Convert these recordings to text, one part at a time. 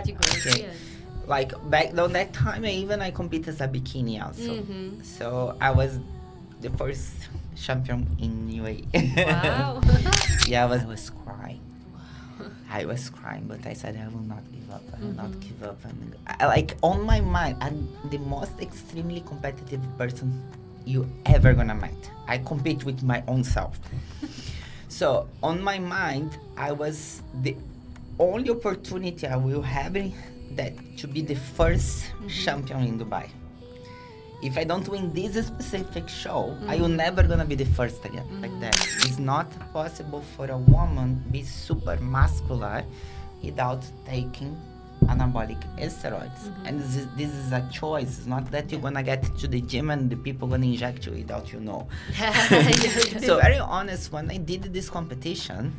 Okay. Yes. Like back on that time, I compete as a bikini also. Mm-hmm. So I was the first champion in UAE. Wow. Yeah, I was crying. I was crying, but I said I will not give up. I will not Mhm. give up. And like on my mind, I'm the most extremely competitive person you ever gonna meet. I compete with my own self. So on my mind, I was the only opportunity I will have that to be the first champion in Dubai. If I don't win this specific show, I will never gonna be the first again. Like that. It's not possible for a woman be super muscular without taking anabolic steroids. And this is a choice. It's not that you're gonna get to the gym and the people gonna inject you without you know. So very honest, when I did this competition,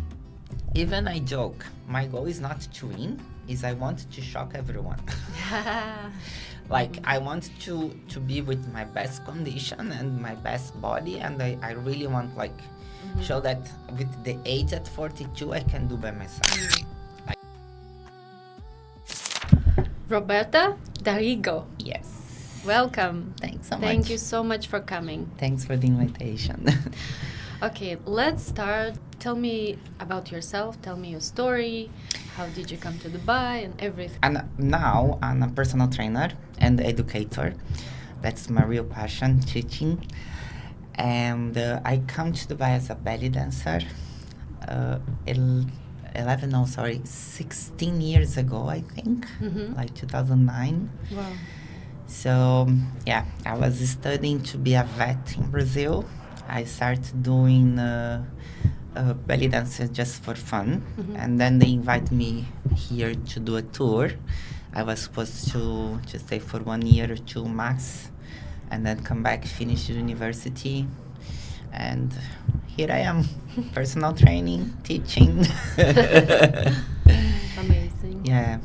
even I joke, my goal is not to win, is I want to shock everyone. Like I want to be with my best condition and my best body, and I really want like show that with the age at 42 I can do by myself. Roberta, Darrigo, Yes. welcome. Thanks so much. Thank you so much for coming. Thanks for the invitation. Okay, let's start. Tell me about yourself. Tell me your story. How did you come to Dubai and everything? And now I'm a personal trainer and educator. That's my real passion, teaching. And I come to Dubai as a belly dancer. 16 years ago, I think, like 2009. Wow. So, yeah, I was studying to be a vet in Brazil. I started doing belly dances just for fun. And then they invite me here to do a tour. I was supposed to stay for 1 year or two max, and then come back, finish university. And here I am, personal training, teaching. Amazing. Yeah.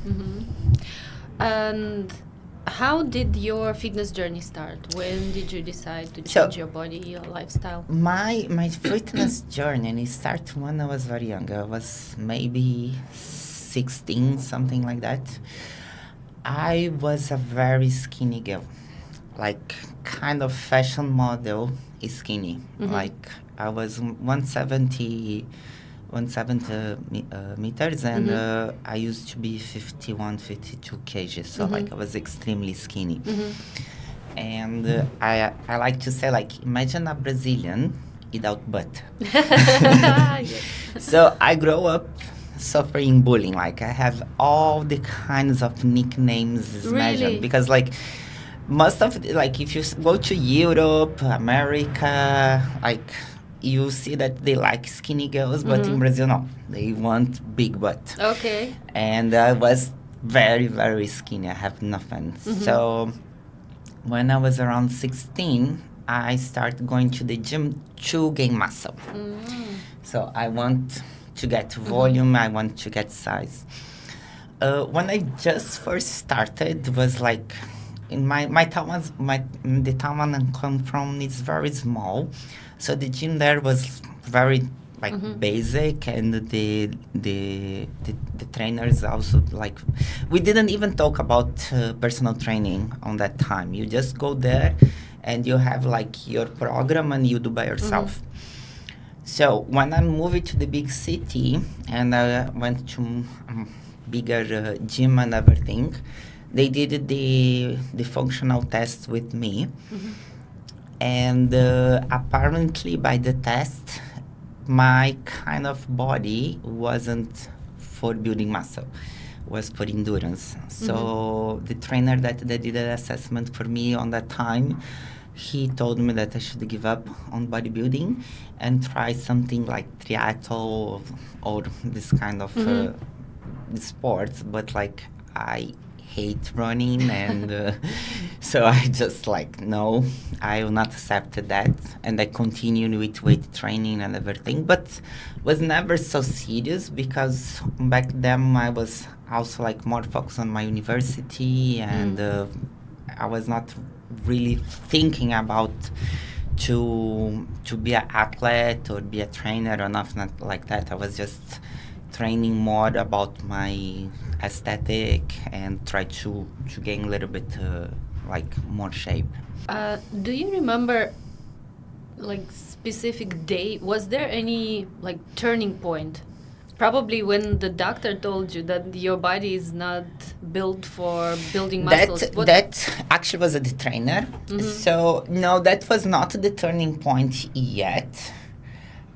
And how did your fitness journey start? When did you decide to So- change your body, your lifestyle? My fitness journey started when I was very young. I was maybe 16, something like that. I was a very skinny girl, like kind of fashion model skinny. Like I was 170 meters, and I used to be 51, 52 kgs. So like I was extremely skinny. And I like to say, like, imagine a Brazilian without butt. Yes. So I grow up suffering bullying. Like I have all the kinds of nicknames imagined. Really? Because like most of like if you go to Europe, America, like you see that they like skinny girls, but in Brazil no, they want big butt. Okay. And I was very, very skinny. I have nothing. So when I was around 16, I started going to the gym to gain muscle. So I want to get volume, I want to get size. When I just first started, was like in my town was the town I come from is very small, so the gym there was very like basic, and the trainers also like we didn't even talk about personal training on that time. You just go there and you have like your program and you do by yourself. So when I moved to the big city and I went to bigger gym and everything, they did the functional test with me. And apparently by the test, my kind of body wasn't for building muscle, was for endurance. So the trainer that did the assessment for me on that time, he told me that I should give up on bodybuilding and try something like triathlon or this kind of sports. But like I hate running, and so I just like, no, I will not accept that. And I continued with weight training and everything, but was never so serious because back then I was also like more focused on my university, and I was not really thinking about to be an athlete or be a trainer or nothing like that. I was just training more about my aesthetic and try to gain a little bit like more shape. Do you remember like specific day? Was there any like turning point? Probably when the doctor told you that your body is not built for building muscles. That actually was the trainer. So no, that was not the turning point yet.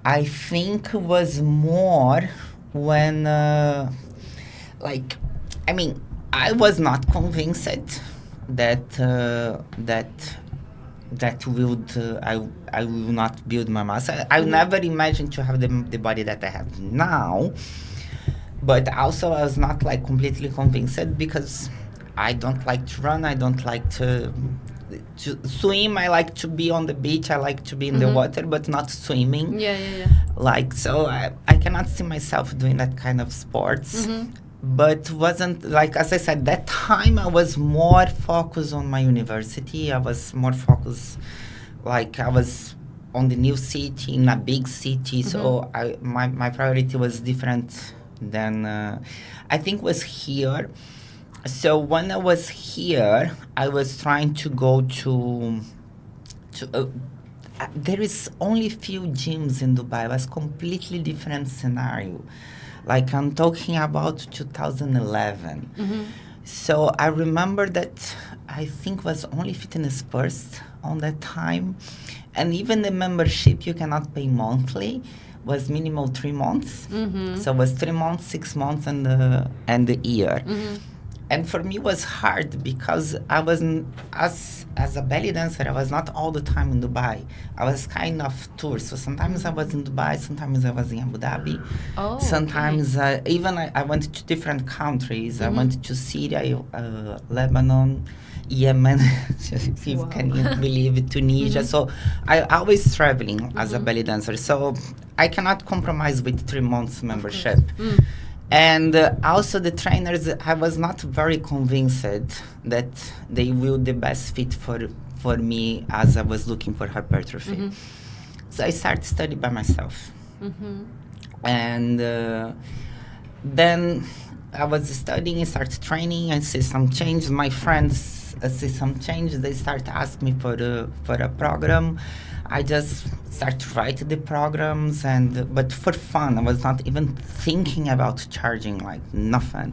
I think it was more when, like, I mean, I was not convinced that I will not build my muscle. I never imagined to have the body that I have now. But also I was not like completely convinced because I don't like to run. I don't like to swim. I like to be on the beach. I like to be in the water, but not swimming. Yeah. Like, so I cannot see myself doing that kind of sports. But wasn't, like, as I said, that time I was more focused on my university. I was more focused, like, I was on the new city, in a big city. So my priority was different than, I think was here. So when I was here, I was trying to go to there is only few gyms in Dubai. It was completely different scenario. Like, I'm talking about 2011. So I remember that I think was only Fitness First on that time. And even the membership you cannot pay monthly was minimal 3 months. So it was 3 months, 6 months, and the year. And for me, it was hard because I wasn't, as a belly dancer, I was not all the time in Dubai. I was kind of tour. So sometimes I was in Dubai, sometimes I was in Abu Dhabi. Sometimes even I went to different countries. I went to Syria, Lebanon, Yemen, if you can believe it, Tunisia. So I always traveling as a belly dancer. So I cannot compromise with 3 months membership. And also the trainers, I was not very convinced that they will the best fit for me as I was looking for hypertrophy. So I started studying by myself. And then I was studying, I started training, I see some change. My friends see some change. They start asking me for a program. I just start to write the programs, but for fun. I was not even thinking about charging, like nothing.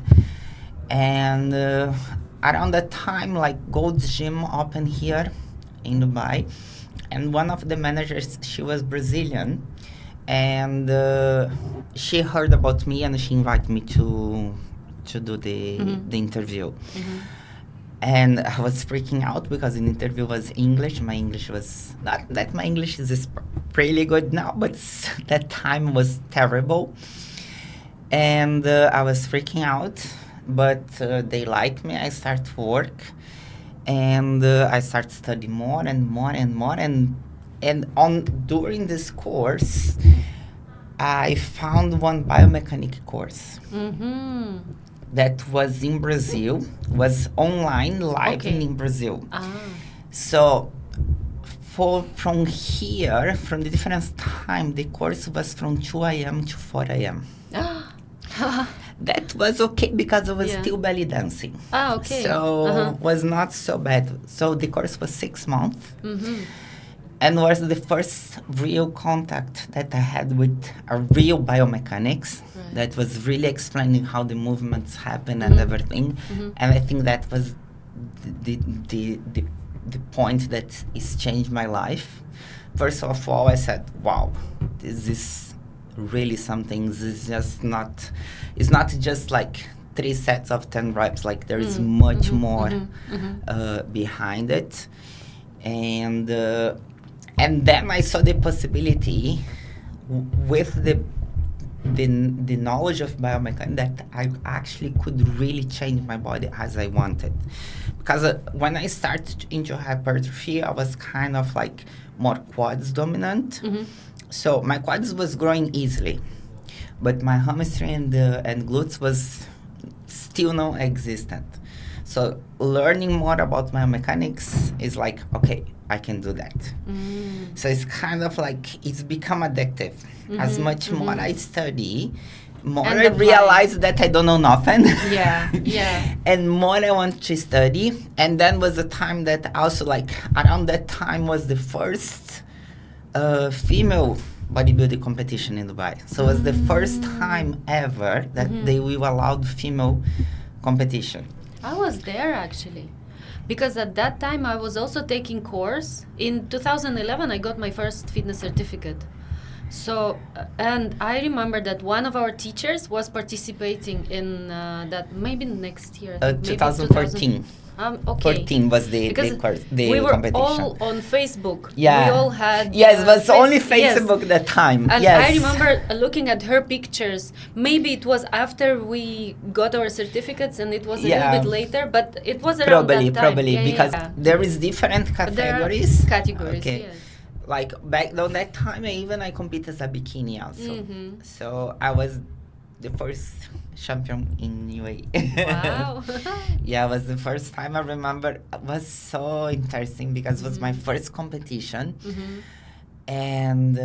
And around that time, like Gold's Gym opened here in Dubai, and one of the managers, she was Brazilian, and she heard about me and she invited me to do the interview. And I was freaking out because the interview was English. My English was not that my English is really good now, but that time was terrible. And I was freaking out, but they liked me. I started to work, and I started studying more and more and more. And during this course, I found one biomechanic course. That was in Brazil, was online, live in Brazil. So from here, from the different time, the course was from 2 a.m. to 4 a.m. That was okay because I was still belly dancing. So was not so bad. So the course was 6 months. And was the first real contact that I had with a real biomechanics that was really explaining how the movements happen and everything. And I think that was the point that is changed my life. First of all, I said, wow, this is really something. This is just not, it's not just like 3 sets of 10 reps. Like there is much more behind it. And then I saw the possibility with the knowledge of biomechanics that I actually could really change my body as I wanted. Because when I started into hypertrophy, I was kind of like more quads dominant. So my quads was growing easily, but my hamstring and glutes was still non-existent. So learning more about biomechanics is like, okay, I can do that. So it's kind of like, it's become addictive. As much more I study, more And I the realized that I don't know nothing. Yeah, yeah. And more I want to study. And then was the time that also, like, around that time was the first female bodybuilding competition in Dubai. So it was the first time ever that they will allow female competition. I was there actually. Because at that time I was also taking course. In 2011 I got my first fitness certificate. So, and I remember that one of our teachers was participating in that maybe next year. I think, maybe 2014. Okay. 14 was the Because course, the we were competition. all on Facebook. Yeah. We all had. Yes, it was only yes. Facebook that time. And yes. I remember looking at her pictures. Maybe it was after we got our certificates and it was a little bit later, but it was around that time. Probably, Yeah, because yeah. there is different categories. Categories, Okay. yes. Like back on that time, I competed as a bikini also. So I was the first champion in UAE. Wow. Yeah, it was the first time I remember. It was so interesting because it was my first competition. And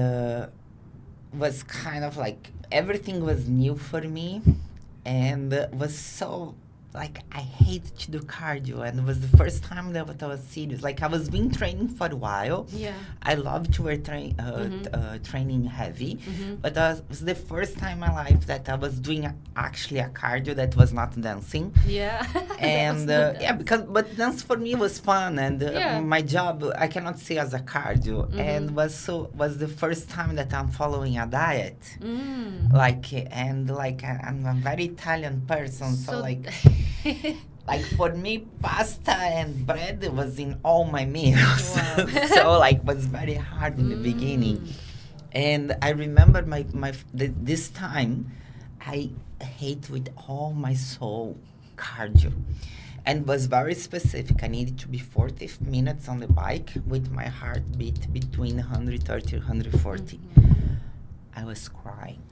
was kind of like everything was new for me, and was so like I hate to do cardio, and it was the first time that I was serious. Like I was been training for a while. Yeah. I love to wear training heavy, but it was the first time in my life that I was doing actually a cardio that was not dancing. Yeah. And but dance for me was fun, and my job I cannot say as a cardio, and was the first time that I'm following a diet, like I'm a very Italian person, so like like for me pasta and bread was in all my meals. Wow. So like was very hard in the beginning, and I remember this time I hate with all my soul cardio, and was very specific. I needed to be 40 minutes on the bike with my heartbeat between 130 140. I was crying.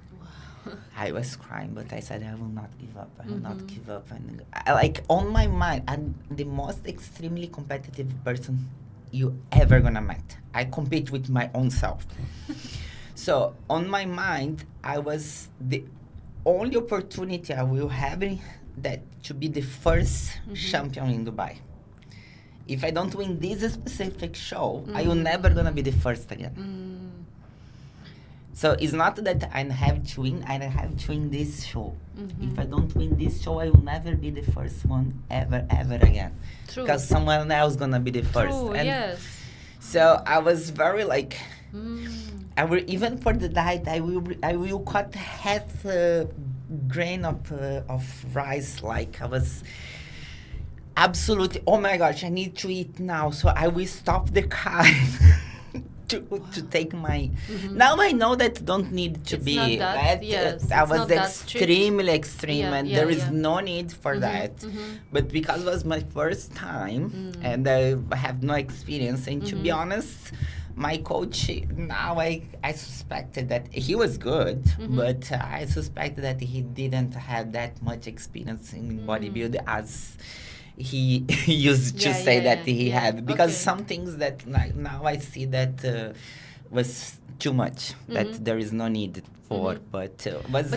I was crying, but I said I will not give up. I will not give up. And like on my mind, I'm the most extremely competitive person you ever gonna meet. I compete with my own self. So on my mind, I was the only opportunity I will have that to be the first champion in Dubai. If I don't win this specific show, I will never gonna be the first again. So it's not that I have to win, I have to win this show. If I don't win this show, I will never be the first one ever again. True. Because someone else gonna be the first. True, And yes. so I was very like, I will, even for the diet, I will cut half grain of rice. Like I was absolutely, oh my gosh, I need to eat now. So I will stop the car. To take my now I know that don't need to It's be not that, yes, I it's was not that strict. extremely extreme, Yeah, and yeah, there is yeah. no need for that, but because it was my first time and I have no experience, and to be honest, my coach now I suspected that he was good, but I suspected that he didn't have that much experience in bodybuilding as he used to say that he had, because some things that like now I see that was too much, that there is no need for, but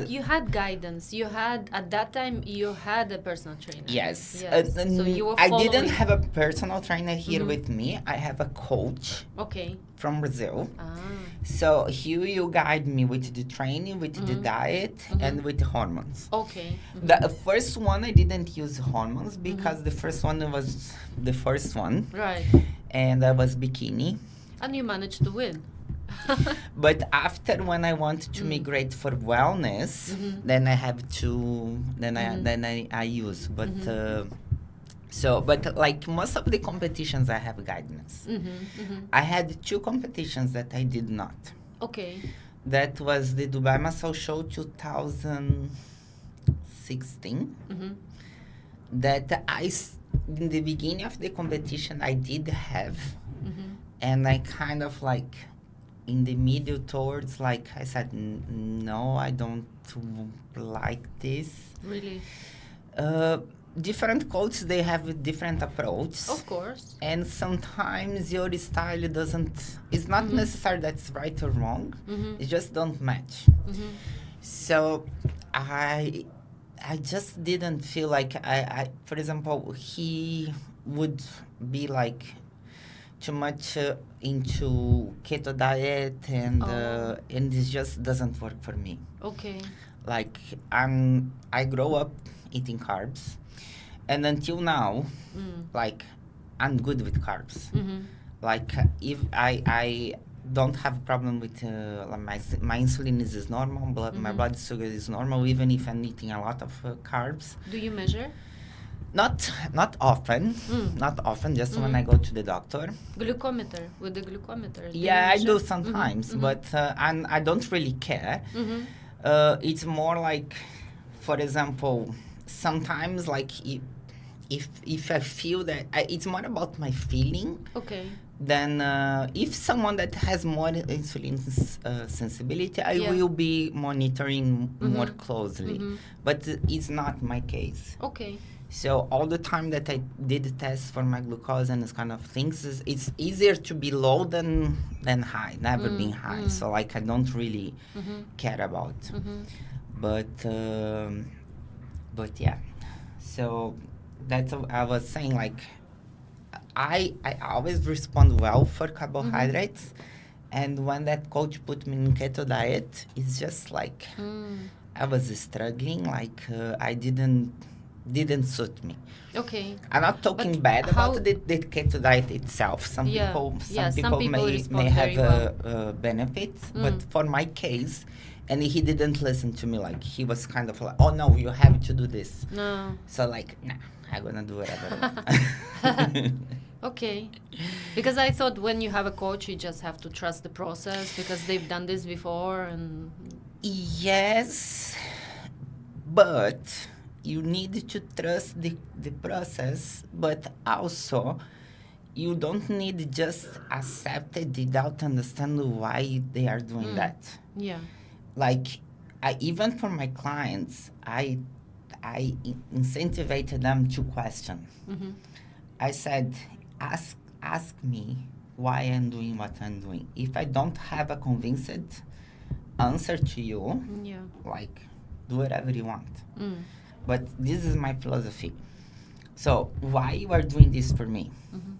you had guidance. You had at that time you had a personal trainer. Yes. So you were I following. didn't have a personal trainer here with me. I have a coach Okay. from Brazil. Ah. So he will guide me with the training, with the diet, and with the hormones. Okay. The first one I didn't use hormones because the first one was the first one, Right. and I was bikini. And you managed to win. But after, when I want to migrate for wellness, then I have to then I use. But but like most of the competitions, I have guidance. I had 2 competitions that I did not. Okay. That was the Dubai Muscle Show 2016. That in the beginning of the competition, I did have, and I kind of like in the middle towards, like I said, no, I don't like this. Really? Different coaches, they have a different approach. Of course. And sometimes your style it's not necessary that's right or wrong. It just don't match. So I just didn't feel like for example, he would be like too much into keto diet, and it just doesn't work for me. Okay. Like I grow up eating carbs, and until now, like I'm good with carbs. Like if I don't have a problem with like my insulin is normal, my blood sugar is normal, even if I'm eating a lot of carbs. Do you measure? Not often, not often. Just when I go to the doctor. Glucometer, with the glucometer. Yeah, I do sometimes, but and I don't really care. It's more like, for example, sometimes like if I feel that it's more about my feeling. Okay. Then if someone that has more insulin sensibility, I will be monitoring more closely. But it's not my case. Okay. So all the time that I did tests for my glucose and this kind of things, it's easier to be low than high. Never been high. So like I don't really care about. But yeah. So that's what I was saying. Like I always respond well for carbohydrates, and when that coach put me in keto diet, it's just like I was struggling. Like I didn't suit me. Okay. I'm not talking bad about the keto diet itself. Some people may have benefits, but for my case, and he didn't listen to me. Like he was kind of like, "Oh no, you have to do this." No. So like, nah, I'm gonna do whatever I want. Okay. Because I thought when you have a coach, you just have to trust the process because they've done this before and... Yes, but you need to trust the process, but also you don't need just accept it without understanding why they are doing that. Yeah. Like, even for my clients, I incentivated them to question. I said, ask me why I'm doing what I'm doing. If I don't have a convinced answer to you, like, do whatever you want. But this is my philosophy. So why you are doing this for me?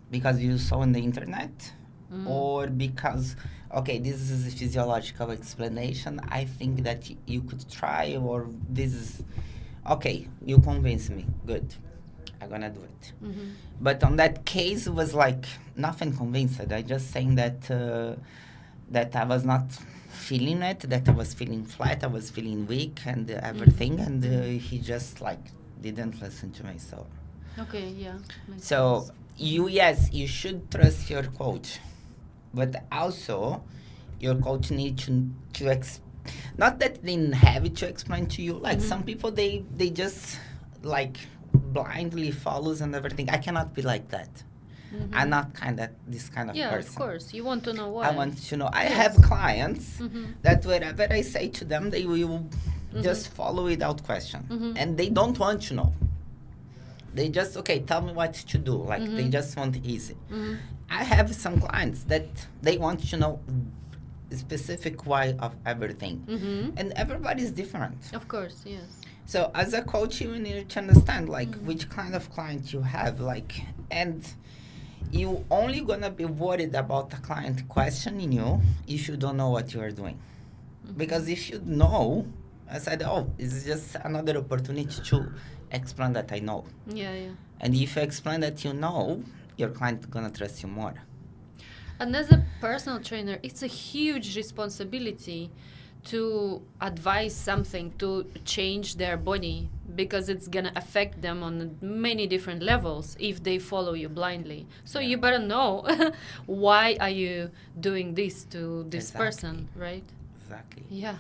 Because you saw on the internet? Or because, okay, this is a physiological explanation, I think that you could try, or this is, okay, you convince me, good, I'm gonna do it. But on that case, it was like nothing convinced. I just saying that that I was not feeling it, that I was feeling flat, I was feeling weak and everything, and he just like didn't listen to me. So okay, yeah. So sense. you should trust your coach, but also your coach needs to not that they have it to explain to you. Like some people, they just like blindly follows and everything. I cannot be like that. I'm not this kind of person. Yeah, of course. You want to know why. I want to know. I have clients that whatever I say to them, they will just follow without question. And they don't want to know. They just, okay, tell me what to do. Like, they just want easy. I have some clients that they want to know specific why of everything. And everybody's different. Of course, yes. So as a coach, you need to understand, like, which kind of client you have, like, and you only gonna be worried about a client questioning you if you don't know what you are doing. Because if you know, I said, oh, it's just another opportunity to explain that I know. Yeah, yeah. And if you explain that you know, your client gonna trust you more. And as a personal trainer, it's a huge responsibility to advise something to change their body, because it's gonna affect them on many different levels if they follow you blindly. So you better know why are you doing this to this person, right? Exactly. Yeah.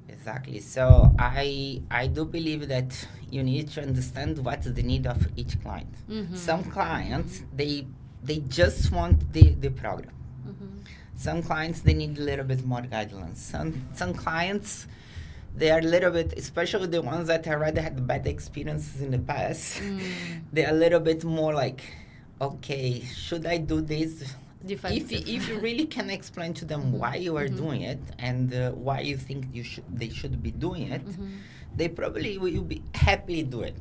Exactly. So I do believe that you need to understand what is the need of each client. Some clients, they just want the program. Some clients, they need a little bit more guidelines. Some clients, they are a little bit, especially the ones that already had bad experiences in the past, they are a little bit more like, okay, should I do this defensive. if you really can explain to them why you are doing it and why you think they should be doing it, they probably will be happily do it.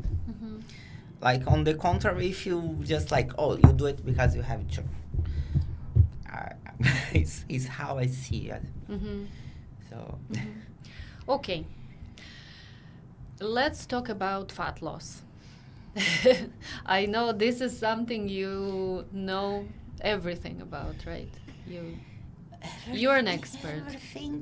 Like on the contrary, if you just like, oh, you do it because you have to. It's how I see it. So. Okay. Let's talk about fat loss. I know this is something you know everything about, right? You're an expert.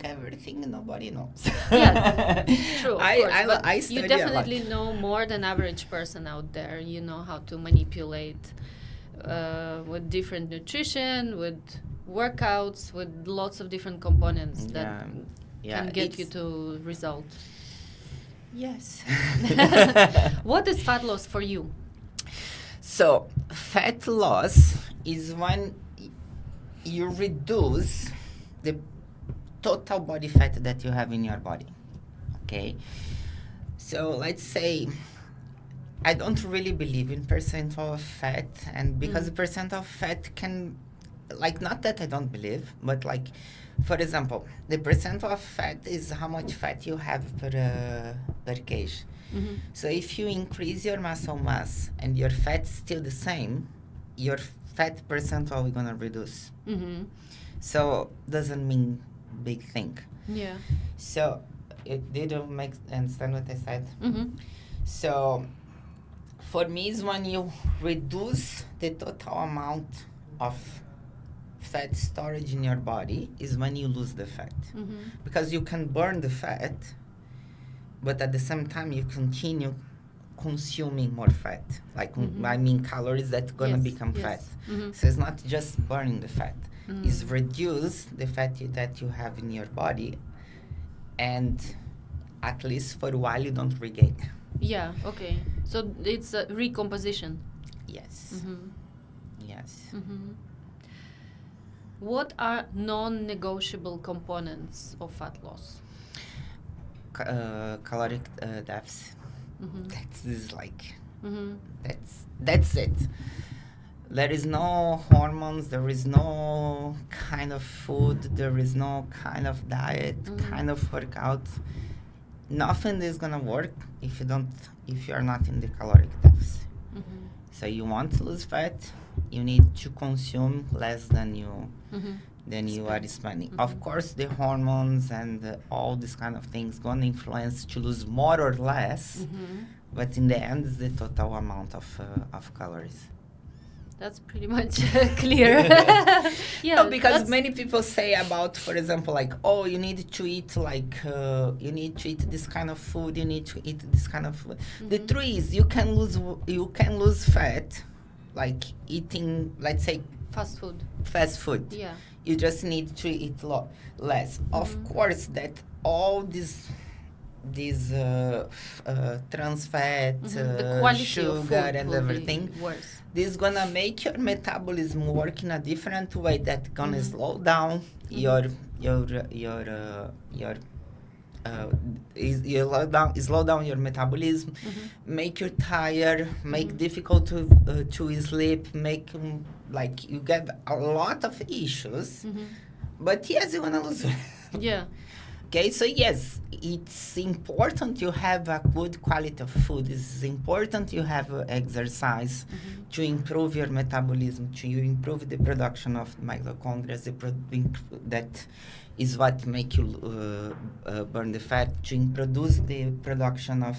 Everything nobody knows. Yeah, true, of course. But I you study definitely a lot. know more than average person out there. You know how to manipulate with different nutrition, with workouts, with lots of different components that can get you to results. Yes. What is fat loss for you? So, fat loss is when you reduce the total body fat that you have in your body. Okay? So, let's say I don't really believe in percent of fat, and because the percent of fat can, like, not that I don't believe, but like, for example, the percent of fat is how much fat you have per kg. So if you increase your muscle mass and your fat is still the same, your fat percent are gonna reduce. So doesn't mean big thing. Yeah. So did you understand what I said? So for me, is when you reduce the total amount of fat storage in your body is when you lose the fat. Because you can burn the fat, but at the same time you continue consuming more fat. Like, I mean calories that gonna become fat. So it's not just burning the fat. It's reduce the fat that you have in your body, and at least for a while you don't regain. Yeah, okay. So it's a recomposition. Yes. Yes. What are non-negotiable components of fat loss? Caloric deficit. That's is like that's it. There is no hormones, there is no kind of food, there is no kind of diet, kind of workout. Nothing is gonna work if you are not in the caloric deficit. So you want to lose fat, you need to consume less than you are spending. Of course, the hormones and all these kind of things gonna influence to lose more or less, but in the end, it's the total amount of calories. That's pretty much clear. Yeah. No, because many people say about, for example, like, oh, you need to eat you need to eat this kind of food, you need to eat this kind of food. The truth is, you can lose fat, like eating, let's say, fast food. Yeah. You just need to eat less. Of course, that all these trans fat, the quality sugar, of food and everything. Worse. This is gonna make your metabolism work in a different way that gonna slow down slow down your metabolism, make you tired, make difficult to sleep, make like you get a lot of issues. But yes, you're gonna lose. Yeah. Okay, so yes, it's important you have a good quality of food. It's important you have exercise to improve your metabolism, to improve the production of mitochondria. That is what make you burn the fat, to produce the production of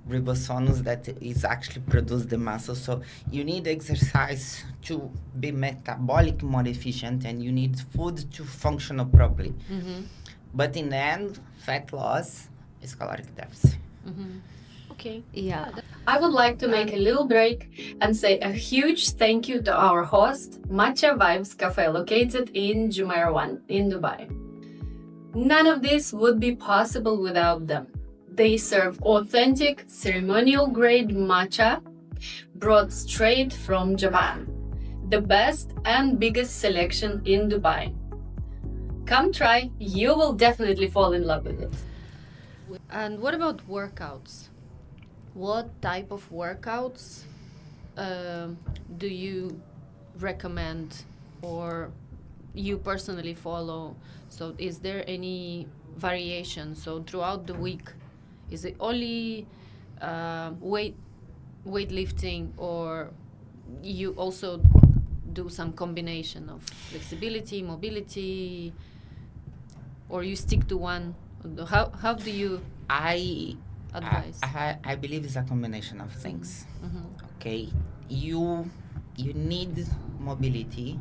ribosomes that is actually produce the muscle. So you need exercise to be metabolic more efficient, and you need food to function properly. But in the end, fat loss is caloric deficit. Okay. Yeah. I would like to make a little break and say a huge thank you to our host, Matcha Vibes Cafe, located in Jumeirah 1 in Dubai. None of this would be possible without them. They serve authentic, ceremonial grade matcha brought straight from Japan. The best and biggest selection in Dubai. Come try, you will definitely fall in love with it. And what about workouts? What type of workouts do you recommend or you personally follow? So is there any variation? So throughout the week, is it only weightlifting, or you also do some combination of flexibility, mobility, or you stick to one? How do you advise? I believe it's a combination of things. Okay, you need mobility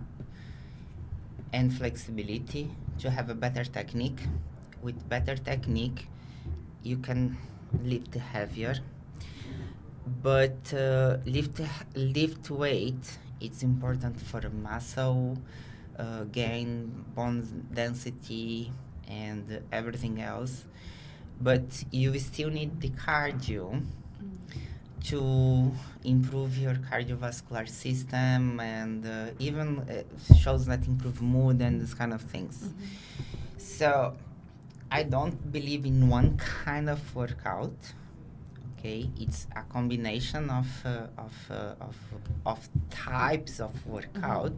and flexibility to have a better technique. With better technique, you can lift heavier. But lift weight, it's important for muscle gain, bone density, and everything else. But you still need the cardio to improve your cardiovascular system, and even shows that improve mood and this kind of things. So I don't believe in one kind of workout. Okay, it's a combination of types of workout,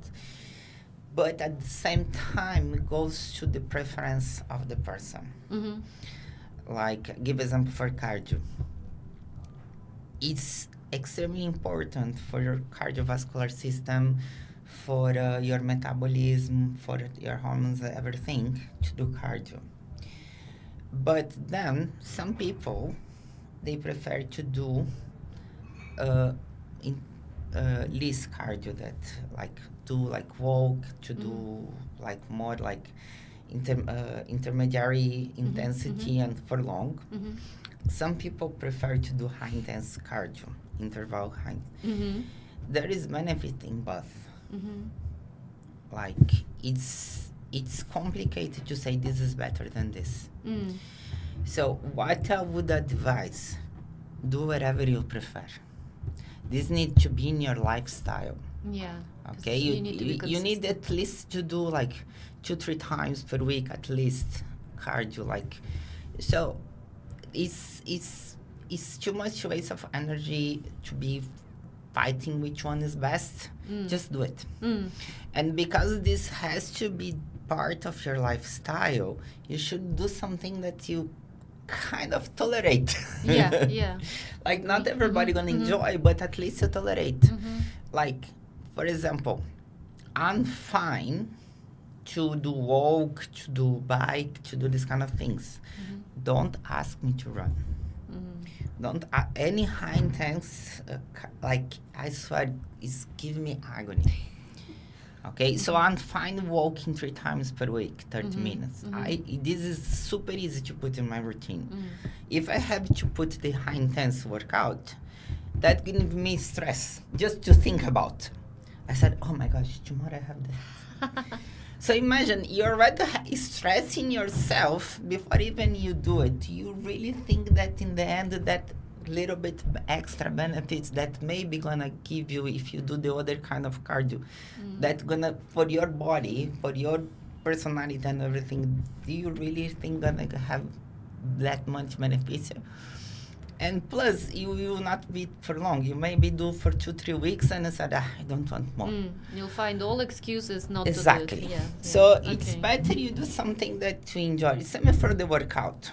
but at the same time it goes to the preference of the person. Like, give example for cardio. It's extremely important for your cardiovascular system, for your metabolism, for your hormones, everything, to do cardio. But then some people, they prefer to do less cardio, that like walk, to do like more like intermediary intensity and for long. Some people prefer to do high intense cardio, interval high. There is benefit in both. Like, it's complicated to say this is better than this. So what I would advise, do whatever you prefer. This needs to be in your lifestyle. Yeah. Okay, you need at least to do like 2-3 times per week at least cardio. Like, so it's too much waste of energy to be fighting which one is best. Just do it. And because this has to be part of your lifestyle, you should do something that you kind of tolerate. Yeah. Like, not everybody gonna enjoy, but at least you tolerate. Like, for example, I'm fine to do walk, to do bike, to do this kind of things. Don't ask me to run. Don't any high intense like, I swear, it's giving me agony. Okay, so I'm fine walking 3 times per week, 30 minutes. This is super easy to put in my routine. If I have to put the high intense workout, that gives me stress just to think about. I said, oh my gosh, tomorrow I have this. So imagine, you're already stressing yourself before even you do it. You really think that in the end, that little bit extra benefits that maybe gonna give you if you do the other kind of cardio, that gonna, for your body, for your personality and everything, do you really think gonna have that much benefits? And plus, you will not be for long. You maybe do for 2-3 weeks and said, I don't want more. You'll find all excuses not exactly. to do it. Yeah. So it's better you do something that you enjoy. Same for the workout.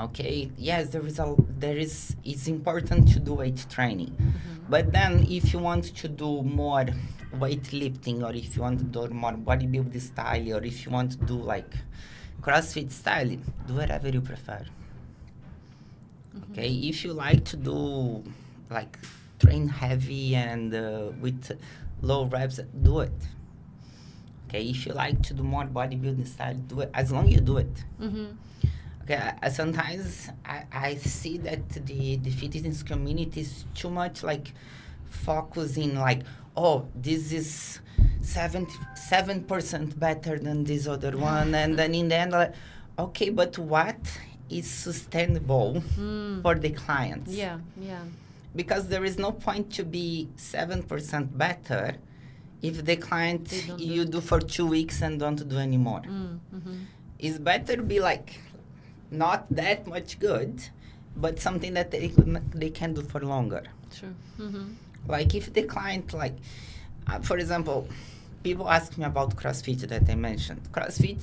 Okay, yes, it's important to do weight training. But then if you want to do more weightlifting, or if you want to do more bodybuilding style, or if you want to do like CrossFit style, do whatever you prefer. Okay, if you like to do like train heavy and with low reps, do it. Okay, if you like to do more bodybuilding style, do it, as long as you do it. Okay, sometimes I see that the fitness community is too much like focusing like, oh, this is 77% better than this other one, and then in the end, like, okay, but what is sustainable for the clients? Yeah. Because there is no point to be 7% better if the client you do for 2 weeks and don't do anymore. It's better be like not that much good, but something that they can do for longer. Sure. Like, if the client, like, for example, people ask me about CrossFit that I mentioned. CrossFit,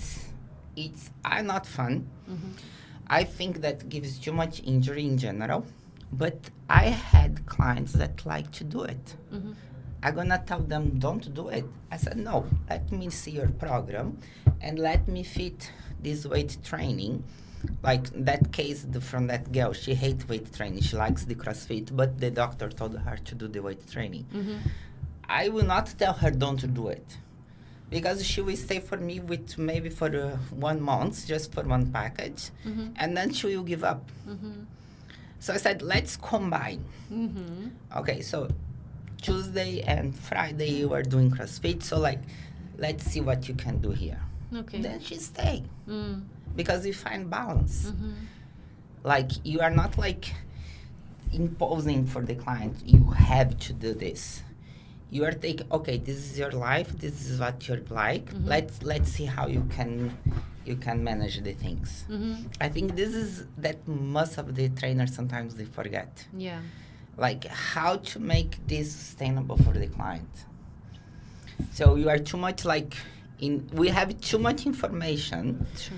are not fun. I think that gives too much injury in general, but I had clients that like to do it. I'm gonna tell them don't do it. I said no. Let me see your program, and let me fit this weight training. Like that case from that girl, she hates weight training. She likes the CrossFit, but the doctor told her to do the weight training. I will not tell her don't do it, because she will stay for me with maybe for 1 month, just for one package, and then she will give up. So I said, let's combine. Okay, so Tuesday and Friday you are doing CrossFit, so like, let's see what you can do here. Okay. Then she stay, because you find balance. Like, you are not like imposing for the client, you have to do this. You are taking, okay, this is your life, this is what you're like. Let's see how you can manage the things. I think this is that most of the trainers sometimes they forget. Yeah. Like how to make this sustainable for the client. So you are too much like we have too much information. Sure.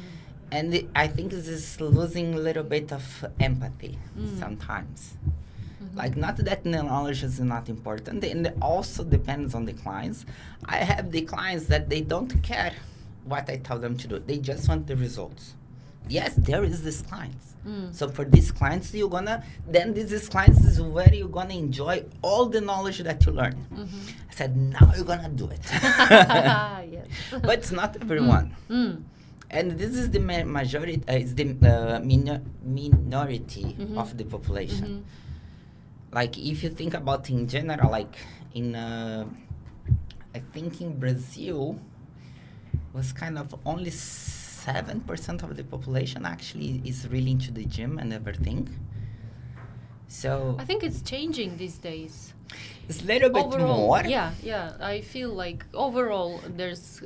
And I think this is losing a little bit of empathy sometimes. Like, not that the knowledge is not important, and it also depends on the clients. I have the clients that they don't care what I tell them to do. They just want the results. Yes, there is this clients. So for these clients, this clients is where you're gonna enjoy all the knowledge that you learn. I said, now you're gonna do it. Yes. But it's not everyone. And this is the majority, it's the minority of the population. Like, if you think about in general, like I think in Brazil was kind of only 7% of the population actually is really into the gym and everything. So I think it's changing these days. It's a little bit Overall, more. Yeah. I feel like overall there's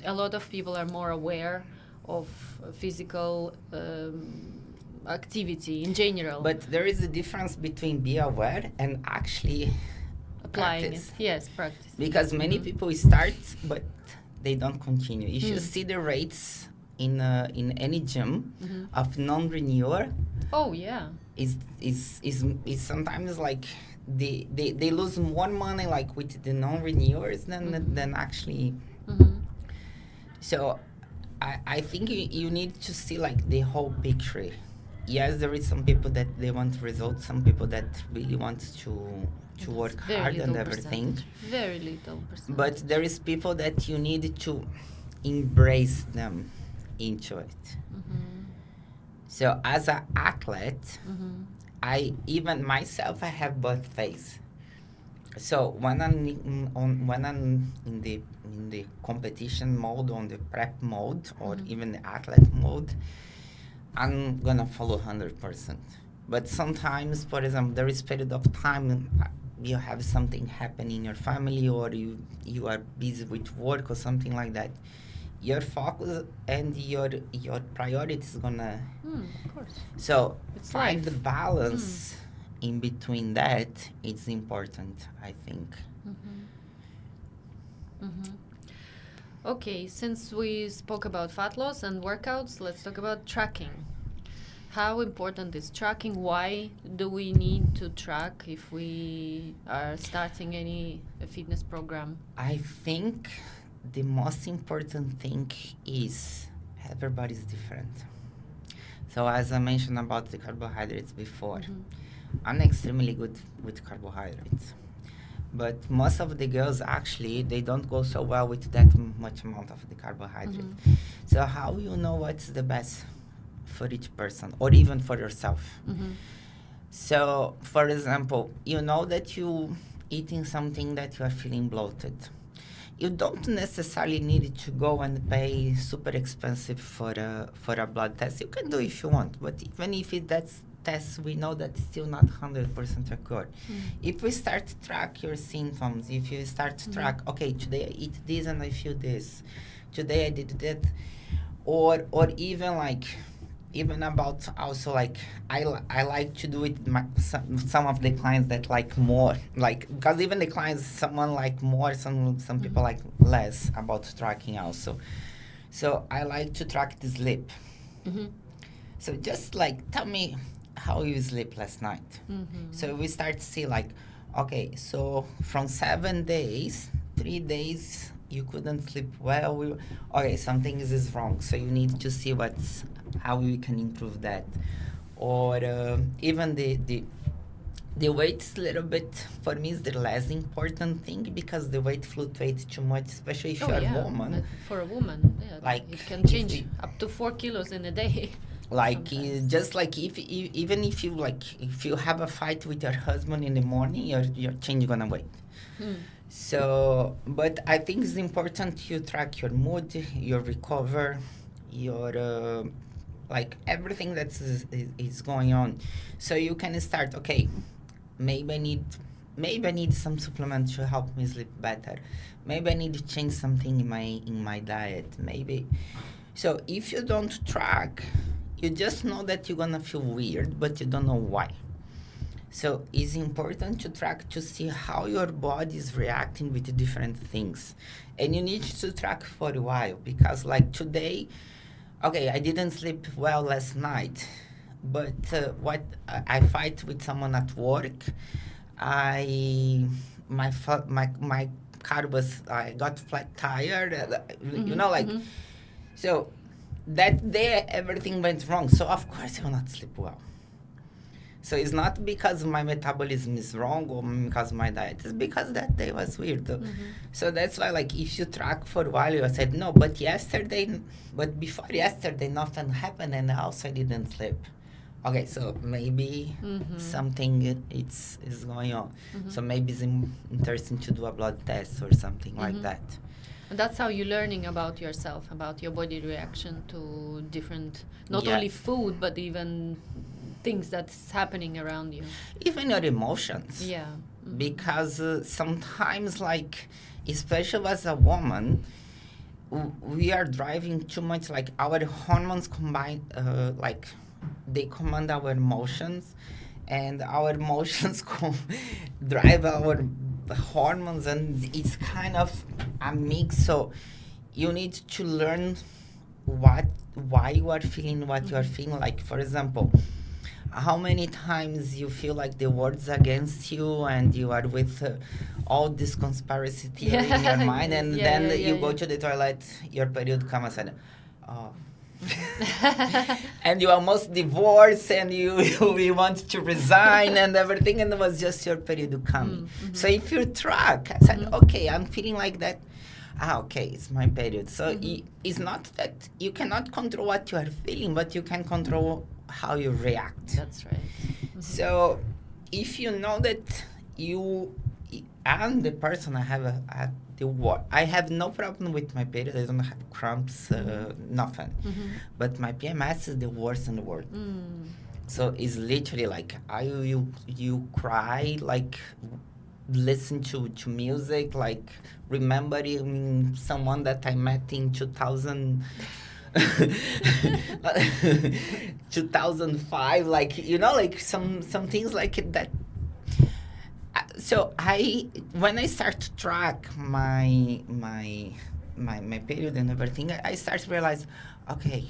a lot of people are more aware of physical activity in general. But there is a difference between be aware and actually applying practice. it. Yes, practice. Because many people start, but they don't continue. If you see the rates in any gym of non-renewer, oh yeah, is sometimes like they lose more money like with the non-renewers than actually. So I think you need to see like the whole picture. Yes, there is some people that they want results, some people that really want to work hard and everything. Very little percent. But there is people that you need to embrace them into it. So as an athlete, I even myself I have both phases. So when I'm in the competition mode, on the prep mode, or even the athlete mode, I'm gonna follow 100%. But sometimes, for example, there is period of time you have something happen in your family, or you are busy with work or something like that. Your focus and your priority is gonna. Of course. So It's find life. the balance in between that. It's important, I think. Okay, since we spoke about fat loss and workouts, let's talk about tracking. How important is tracking? Why do we need to track if we are starting any fitness program? I think the most important thing is everybody's different. So as I mentioned about the carbohydrates before, I'm extremely good with carbohydrates. But most of the girls actually, they don't go so well with that much amount of the carbohydrate. So how you know what's the best for each person, or even for yourself? So, for example, you know that you eating something that you are feeling bloated. You don't necessarily need to go and pay super expensive for a blood test. You can do if you want, but even if that's test, we know that it's still not 100% accurate. If we start to track your symptoms, if you start to track, okay, today I eat this and I feel this, today I did that, or even like even about also like I like to do it some of the clients that like more like because even the clients someone like more some people like less about tracking also. So I like to track the sleep. Mm-hmm. So just like tell me how you sleep last night. Mm-hmm. So we start to see like, okay, so from 7 days, 3 days you couldn't sleep well. Okay, something is wrong. So you need to see how we can improve that, or even the weight is a little bit for me is the less important thing because the weight fluctuates too much, especially if Oh you're a yeah, woman. for a woman, yeah, Like, it can if change we- up to 4 kilos in a day. Like sometimes. just like if even if you like if you have a fight with your husband in the morning, your change gonna weight. Hmm. So, but I think it's important you track your mood, your recover, your like everything is going on, so you can start. Okay, maybe I need maybe I need some supplement to help me sleep better. Maybe I need to change something in my diet. Maybe. So if you don't track, you just know that you're gonna feel weird, but you don't know why. So it's important to track to see how your body is reacting with different things. And you need to track for a while because like today, okay, I didn't sleep well last night, but what I fight with someone at work, I my car was I got flat tire, you know like Mhm. so that day everything went wrong. So of course I will not sleep well. So it's not because my metabolism is wrong or because my diet. It's because that day was weird. So that's why, like, if you track for a while, you said no, but before yesterday, nothing happened, and also I didn't sleep. Okay, so maybe something it's is going on. So maybe it's interesting to do a blood test or something like that. And that's how you're learning about yourself, about your body reaction to different, not Yeah. only food, but even things that's happening around you. Even your emotions. Yeah. Because sometimes like especially as a woman we are driving too much, like our hormones combine like they command our emotions, and our emotions drive our hormones, and it's kind of a mix. So you need to learn why you are feeling what you are feeling. Like for example, how many times you feel like the world's against you and you are with all this conspiracy theory in your mind, and then you go to the toilet, your period comes, and oh. And you almost divorce, and you want to resign and everything, and it was just your period coming. So if you track, I said, okay, I'm feeling like that. Okay, it's my period. So it's not that you cannot control what you are feeling, but you can control how you react. That's right. So if you know that I'm the person I have I have no problem with my period. I don't have cramps, nothing. But my PMS is the worst in the world. So it's literally like you cry, like listen to music, like remembering someone that I met in 2005, like like some things like that. So when I start to track my period and everything, I start to realize, okay,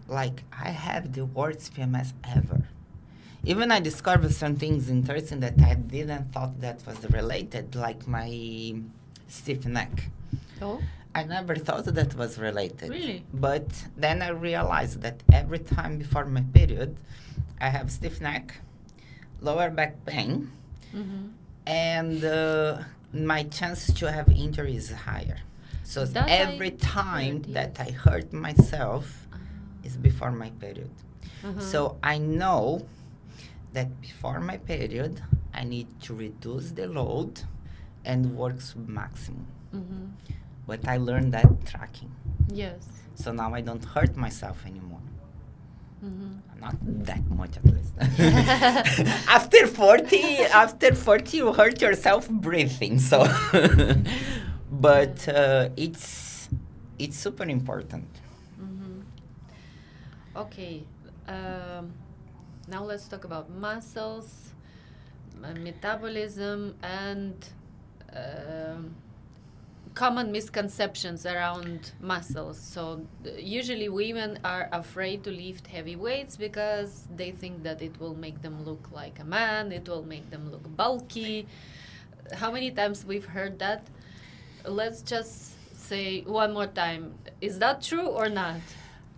like I have the worst PMS ever. Even I discovered some things interesting that I didn't thought that was related, like my stiff neck. Oh, I never thought that was related. Really? But then I realized that every time before my period, I have stiff neck, lower back pain, and my chance to have injury is higher. So That every I time heard, that yes. I hurt myself is before my period. So I know that before my period, I need to reduce the load and work maximum. But I learned that tracking. Yes. So now I don't hurt myself anymore. Not that much, at least. After 40, you hurt yourself breathing. So, but it's super important. Okay. Now let's talk about muscles, metabolism, and common misconceptions around muscles. So usually women are afraid to lift heavy weights because they think that it will make them look like a man, it will make them look bulky. How many times we've heard that? Let's just say one more time. Is that true or not?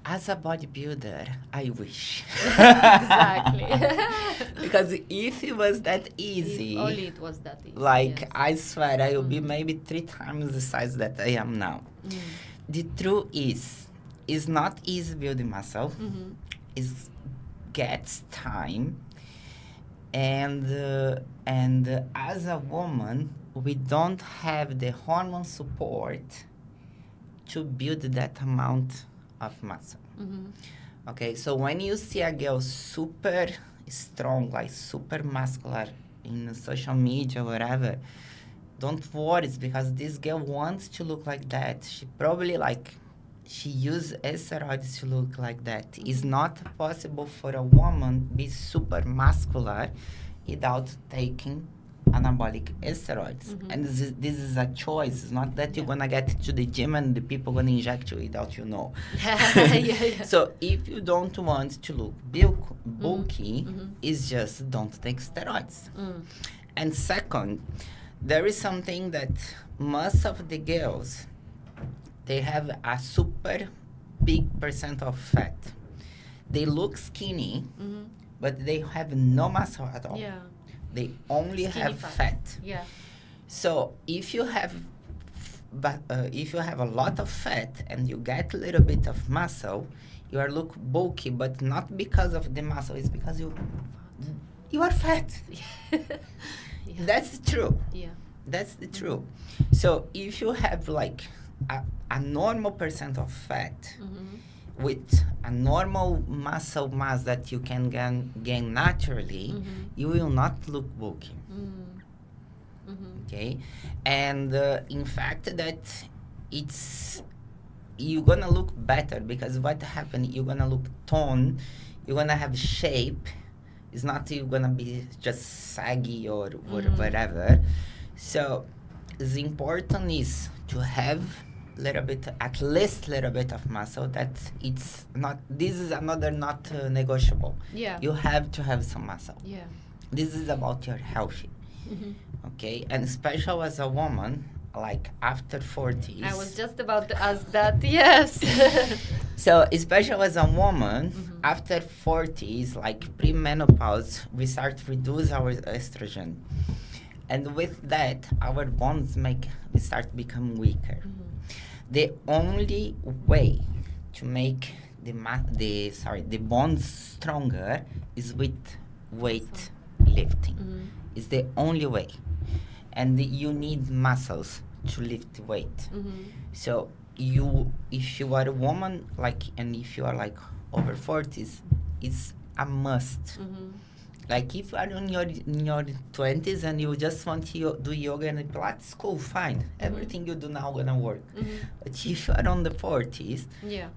As a bodybuilder, I wish. Exactly. Because if it was that easy, If only it was that easy. like yes. I swear I will be maybe 3 times the size that I am now. The truth is, it's not easy building muscle. It gets time, and as a woman, we don't have the hormone support to build that amount of muscle. Okay, so when you see a girl super strong, like super muscular in social media, whatever, don't worry, it's because this girl wants to look like that. She probably she use steroids to look like that. It's not possible for a woman be super muscular without taking anabolic steroids. And this is a choice. It's not that you're gonna get to the gym and the people gonna inject you without you know. Yeah. So if you don't want to look bulky, it's just don't take steroids. And second, there is something that most of the girls, they have a super big percent of fat. They look skinny, but they have no muscle at all. Yeah. They only Skinny have fat. Yeah. So if you have a lot of fat and you get a little bit of muscle, you are look bulky, but not because of the muscle. It's because you are fat. Yeah. That's true. Yeah. That's the truth. So if you have like a normal percent of fat with a normal muscle mass that you can gain naturally, you will not look bulky. Okay, and in fact that you're gonna look better because what happened, you're gonna look toned, you're gonna have shape. It's not you're gonna be just saggy or whatever. So the important is to have at least a little bit of muscle. That it's not, this is another not negotiable. Yeah. You have to have some muscle. Yeah. This is about your health. Okay, and especially as a woman, like after 40s. I was just about to ask that. Yes. So especially as a woman, after 40s, like pre-menopause, we start to reduce our estrogen. And with that, our bones we start to become weaker. The only way to make the bones stronger is with weight lifting. It's the only way. And you need muscles to lift weight. So if you are a woman, and if you are like over 40s, it's a must. Like if you are in your 20s and you just want to do yoga and Pilates, cool, fine. Everything you do now gonna work. But if you are on the 40s,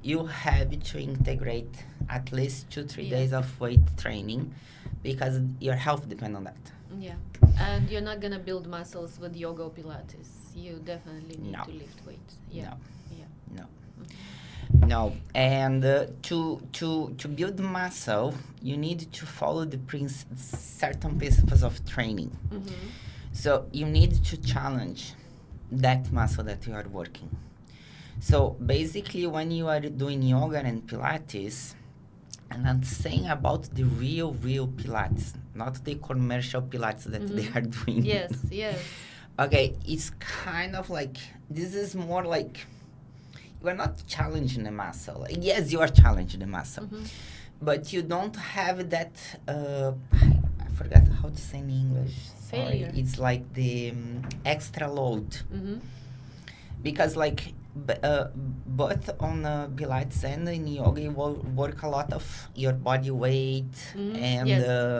you have to integrate at least 2-3 days of weight training because your health depends on that. Yeah. And you're not gonna build muscles with yoga or Pilates. You definitely need to lift weights. Yeah. No, and to build muscle, you need to follow the certain principles of training. So you need to challenge that muscle that you are working. So basically, when you are doing yoga and Pilates, and I'm saying about the real Pilates, not the commercial Pilates that they are doing. Yes. Okay, it's kind of like, this is more like, you are not challenging the muscle. Yes, you are challenging the muscle. But you don't have that, I forgot how to say in English. Failure. Sorry. It's like the extra load. Because like, both on Pilates and in yoga, you will work a lot of your body weight and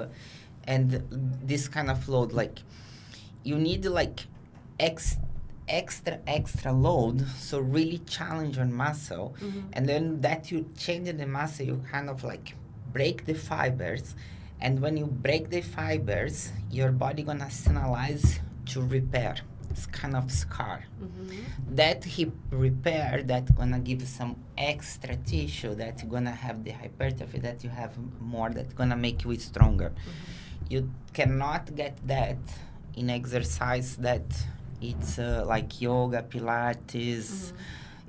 this kind of load. Like, you need like extra load, so really challenge your muscle, and then that you change the muscle, you kind of like break the fibers, and when you break the fibers, your body gonna signalize to repair. It's kind of scar. That hip repair, that gonna give some extra tissue, that you're gonna have the hypertrophy, that you have more, that gonna make you stronger. You cannot get that in exercise that it's like yoga, Pilates,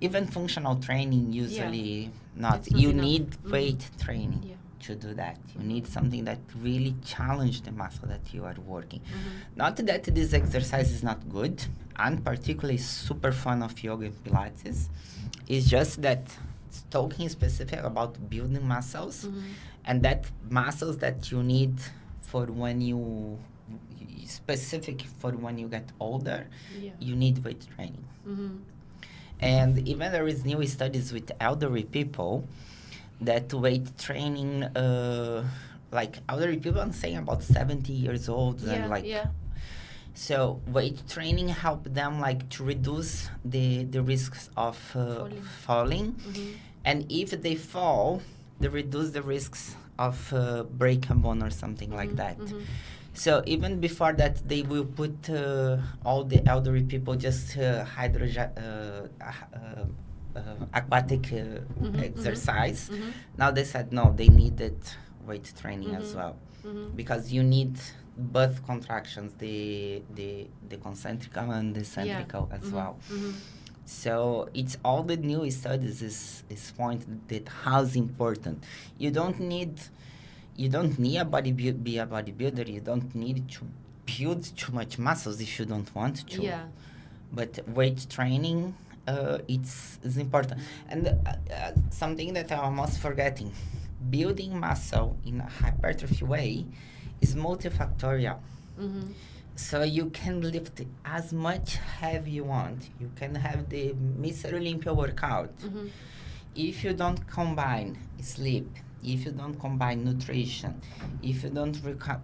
even functional training usually not. It's not You enough. need weight training Yeah. to do that. You need something that really challenge the muscle that you are working. Not that this exercise is not good. I'm particularly super fan of yoga and Pilates. It's just that it's talking specific about building muscles, and that muscles that you need for when you specific for when you get older, Yeah. you need weight training. And even there is new studies with elderly people that weight training, like elderly people, I'm saying about 70 years old, Yeah. and like Yeah. so weight training help them like to reduce the risks of falling. And if they fall, they reduce the risks of break a bone or something like that. So even before that, they will put all the elderly people just aquatic exercise. Now they said no, they needed weight training as well, because you need both contractions, the concentrical and the centrical as well. So it's all the new studies is point that how important. You don't need a be a bodybuilder. You don't need to build too much muscles if you don't want to. Yeah. But weight training, it's important. And something that I'm almost forgetting, building muscle in a hypertrophy way is multifactorial. So you can lift as much heavy you want. You can have the Mr. Olympia workout. If you don't combine sleep, if you don't combine nutrition, if you don't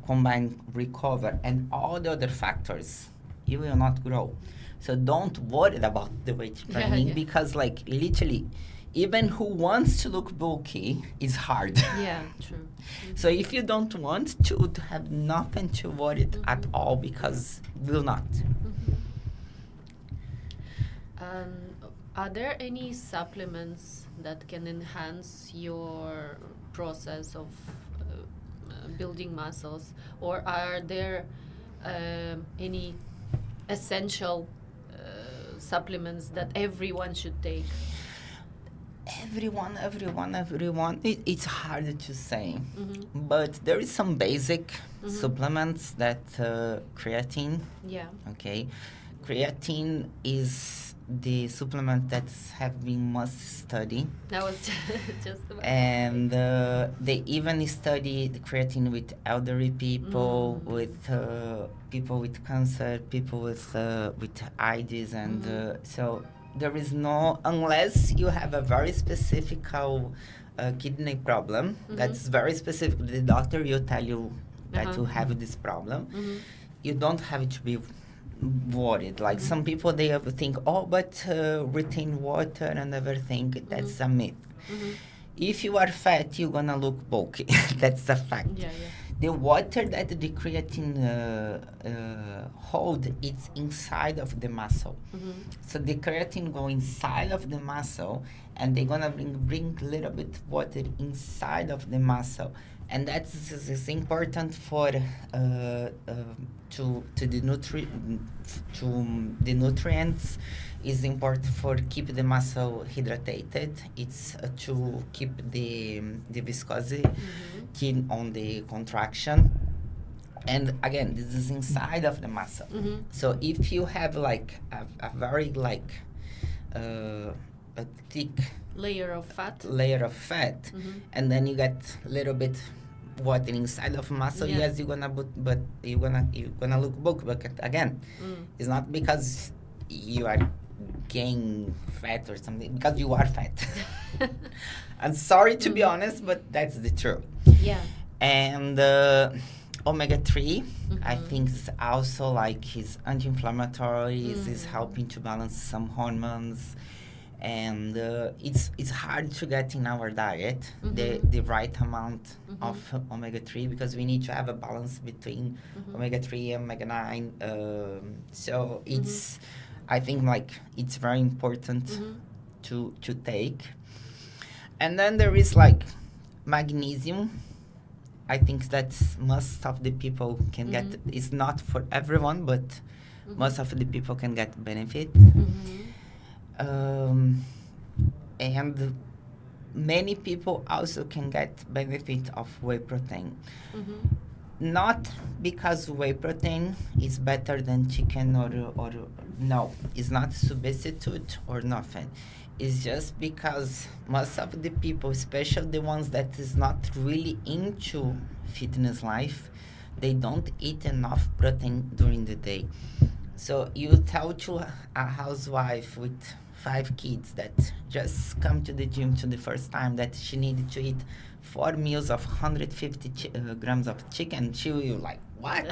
combine recover and all the other factors, you will not grow. So don't worry about the weight training, because like literally, even who wants to look bulky is hard. Yeah, true. So if you don't want to have nothing to worry at all, because will not. Are there any supplements that can enhance your process of building muscles, or are there any essential supplements that everyone should take? Everyone. It's hard to say, but there is some basic supplements that creatine. Yeah. Okay, creatine is the supplement that have been must study. That was just about. And they even study the creatine with elderly people, with people with cancer, people with AIDS, and so there is no, unless you have a very specific kidney problem, that's very specific. The doctor will tell you that you have this problem. You don't have to be worried. Like some people, they ever think, oh, but retain water and everything. That's a myth. If you are fat, you're gonna look bulky. That's a fact. Yeah. The water that the creatine hold, it's inside of the muscle. So the creatine go inside of the muscle, and they're gonna bring a little bit water inside of the muscle, and that is important for to the nutrients. Is important for keep the muscle hydrated. It's to keep the viscosity on the contraction. And again, this is inside of the muscle. So if you have like a very like a thick Layer of fat. and then you get a little bit water inside of muscle, yes, you're gonna but you're gonna look bulky. But again, it's not because you are gain fat or something, because you are fat. I'm sorry to be honest, but that's the truth. Yeah. And omega-3, I think it's also like it's anti-inflammatories, it's helping to balance some hormones, and it's hard to get in our diet the right amount of omega-3, because we need to have a balance between omega-3 and omega-9. So it's, I think like it's very important to take. And then there is like magnesium. I think that most of the people can get. It's not for everyone, but most of the people can get benefit. And many people also can get benefit of whey protein. Not because whey protein is better than chicken or no, it's not a substitute or nothing. It's just because most of the people, especially the ones that is not really into fitness life, they don't eat enough protein during the day. So you tell to a housewife with 5 kids that just come to the gym to the first time that she needed to eat 4 meals of 150 grams of chicken, she will like, what?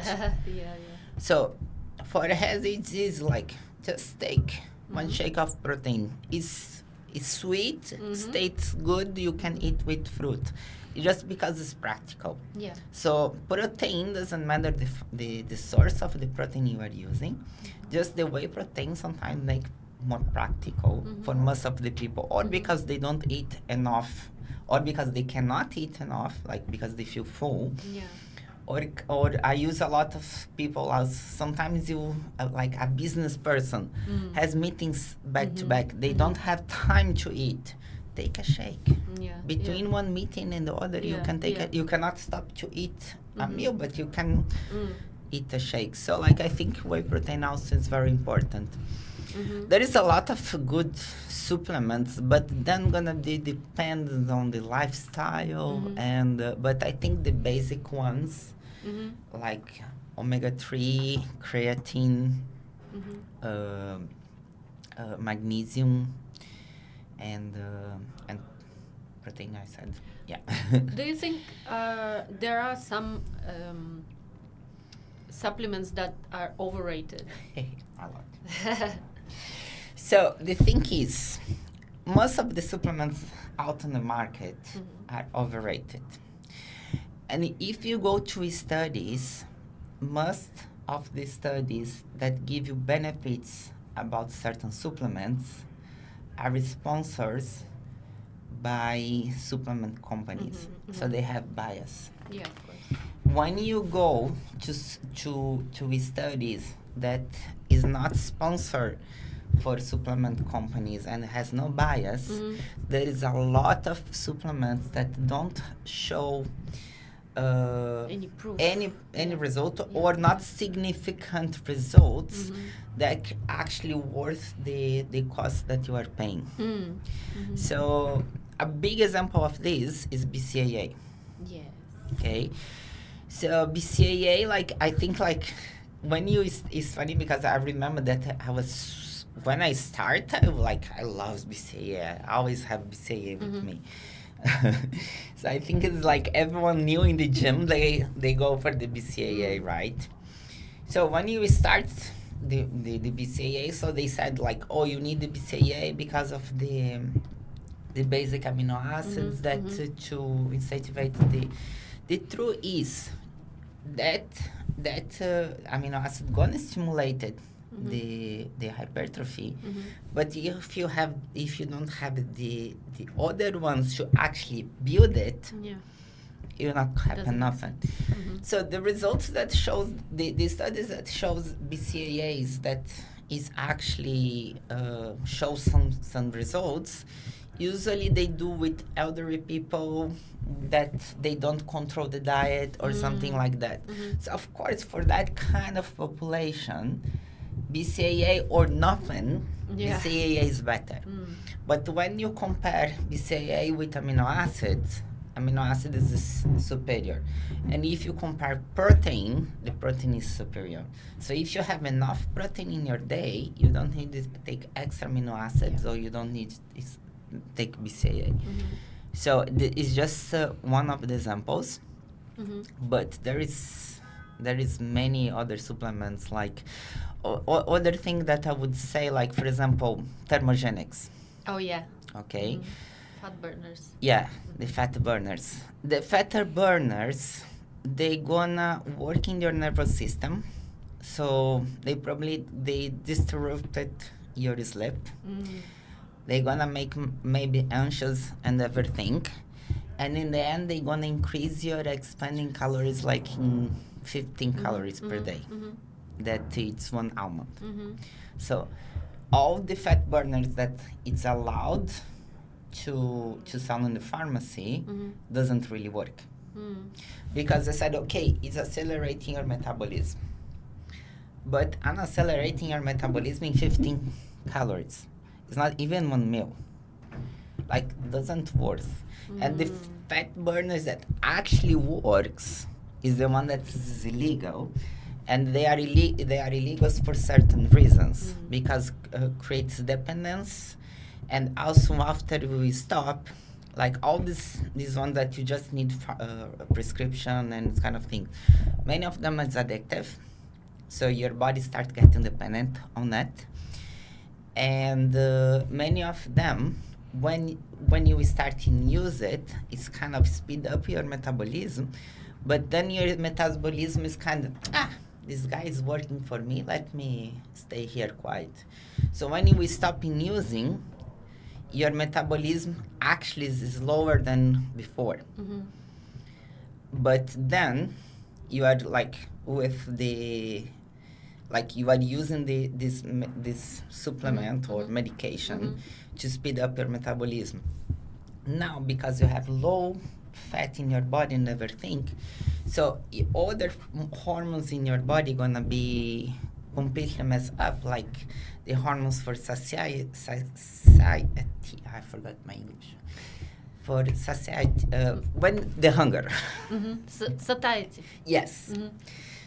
So for her, it is like, just take 1 shake of protein. It's sweet, tastes good, you can eat with fruit. Just because it's practical. Yeah. So protein doesn't matter the source of the protein you are using. Just the whey protein sometimes make more practical for most of the people, or because they don't eat enough, or because they cannot eat enough, like because they feel full. Yeah. Or I use a lot of people as sometimes you like a business person has meetings back to back. They don't have time to eat. Take a shake. Between one meeting and the other, you can take it. You cannot stop to eat a meal, but you can eat a shake. So like I think whey protein also is very important. There is a lot of good supplements, but then gonna be dependent on the lifestyle and but I think the basic ones like omega-3, creatine, magnesium, and protein, I said. Yeah. Do you think there are some supplements that are overrated? A lot. So the thing is, most of the supplements out on the market are overrated. And if you go to studies, most of the studies that give you benefits about certain supplements are sponsors by supplement companies. So they have bias. Yeah, of course. When you go to studies that is not sponsored for supplement companies and has no bias, there is a lot of supplements that don't show any proof, any result, or not significant results that actually worth the cost that you are paying. So a big example of this is BCAA. Yes. Okay, so BCAA, like I think like when you it's funny because I remember that I was, when I started, like I love BCAA. I always have BCAA with me. So I think it's like everyone new in the gym, they go for the BCAA, right? So when you start the BCAA, so they said like, oh, you need the BCAA because of the basic amino acids that to incentivize the truth is that amino acid gonna stimulate it, the hypertrophy, but if you don't have the other ones to actually build it, it will not happen nothing. So the results that shows the studies that shows BCAAs that is actually shows some results. Usually they do with elderly people that they don't control the diet or something like that. So of course for that kind of population, BCAA or nothing, BCAA is better. But when you compare BCAA with amino acid is superior. And if you compare protein, the protein is superior. So if you have enough protein in your day, you don't need to take extra amino acids or you don't need to take BCAA. So it's just one of the examples. But there is there is many other supplements like other thing that I would say, like for example, thermogenics. Oh yeah. Okay. Fat burners. Yeah, the fat burners. The fat burners, they gonna work in your nervous system, so they disrupted your sleep. They gonna make maybe anxious and everything, and in the end they gonna increase your expanding calories like in 15 calories per day. That it's 1 almond. So all the fat burners that it's allowed to sell in the pharmacy doesn't really work. Because they said, okay, it's accelerating your metabolism. But I'm accelerating your metabolism in 15 calories. It's not even 1 meal. Like, doesn't work. And the fat burners that actually works is the one that is illegal. And they are illegal for certain reasons. Because creates dependence. And also after we stop, like all this one that you just need a prescription and this kind of thing, many of them is addictive, so your body starts getting dependent on that. And many of them, when you start to use it, it's kind of speed up your metabolism, but then your metabolism is kind of, this guy is working for me, let me stay here quiet. So when you stop in using, your metabolism actually is lower than before. But then you are like with the, like you are using this supplement or medication to speed up your metabolism. Now, because you have low fat in your body and everything, so other hormones in your body gonna be completely messed up, like the hormones for satiety. I forgot my English. For satiety, when the hunger. Satiety. Yes.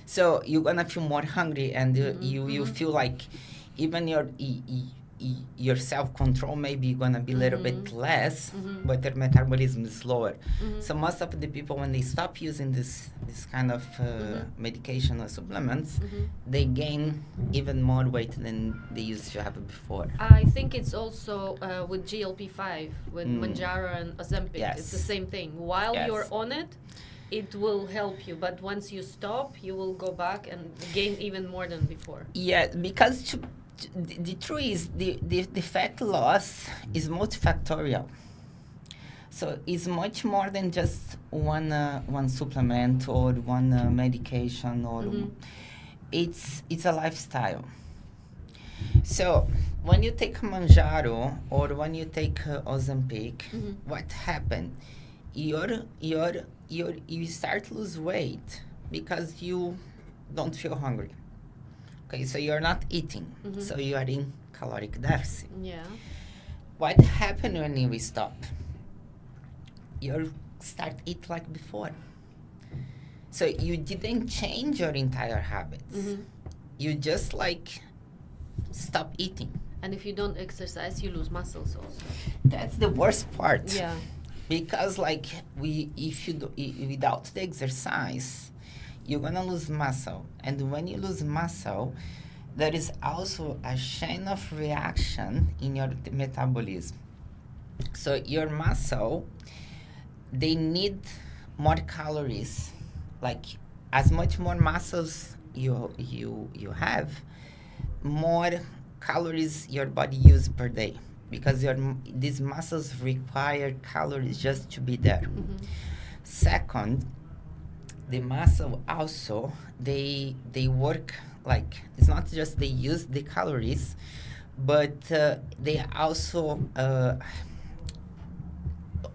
So you're gonna feel more hungry, and you feel like even your self-control maybe gonna be a little bit less, but their metabolism is lower. So most of the people, when they stop using this kind of medication or supplements, they gain even more weight than they used to have before. I think it's also with GLP-5, with Mounjaro and Ozempic. Yes. It's the same thing. While Yes. you're on it, it will help you, but once you stop, you will go back and gain even more than before. Yeah, because the truth is the fat loss is multifactorial. So it's much more than just one supplement or one medication, or it's a lifestyle. So when you take Mounjaro or when you take Ozempic, what happened? You start to lose weight because you don't feel hungry. Okay, so you're not eating, so you are in caloric deficit. Yeah. What happened when you stop? You start eat like before. So you didn't change your entire habits. You just like stop eating. And if you don't exercise, you lose muscles also. That's the worst part. Yeah. Because like without the exercise, you're gonna lose muscle, and when you lose muscle, there is also a chain of reaction in your metabolism. So your muscle, they need more calories. Like as much more muscles you have, more calories your body uses per day, because these muscles require calories just to be there. Second, the muscle also, they work like, it's not just they use the calories, but they also,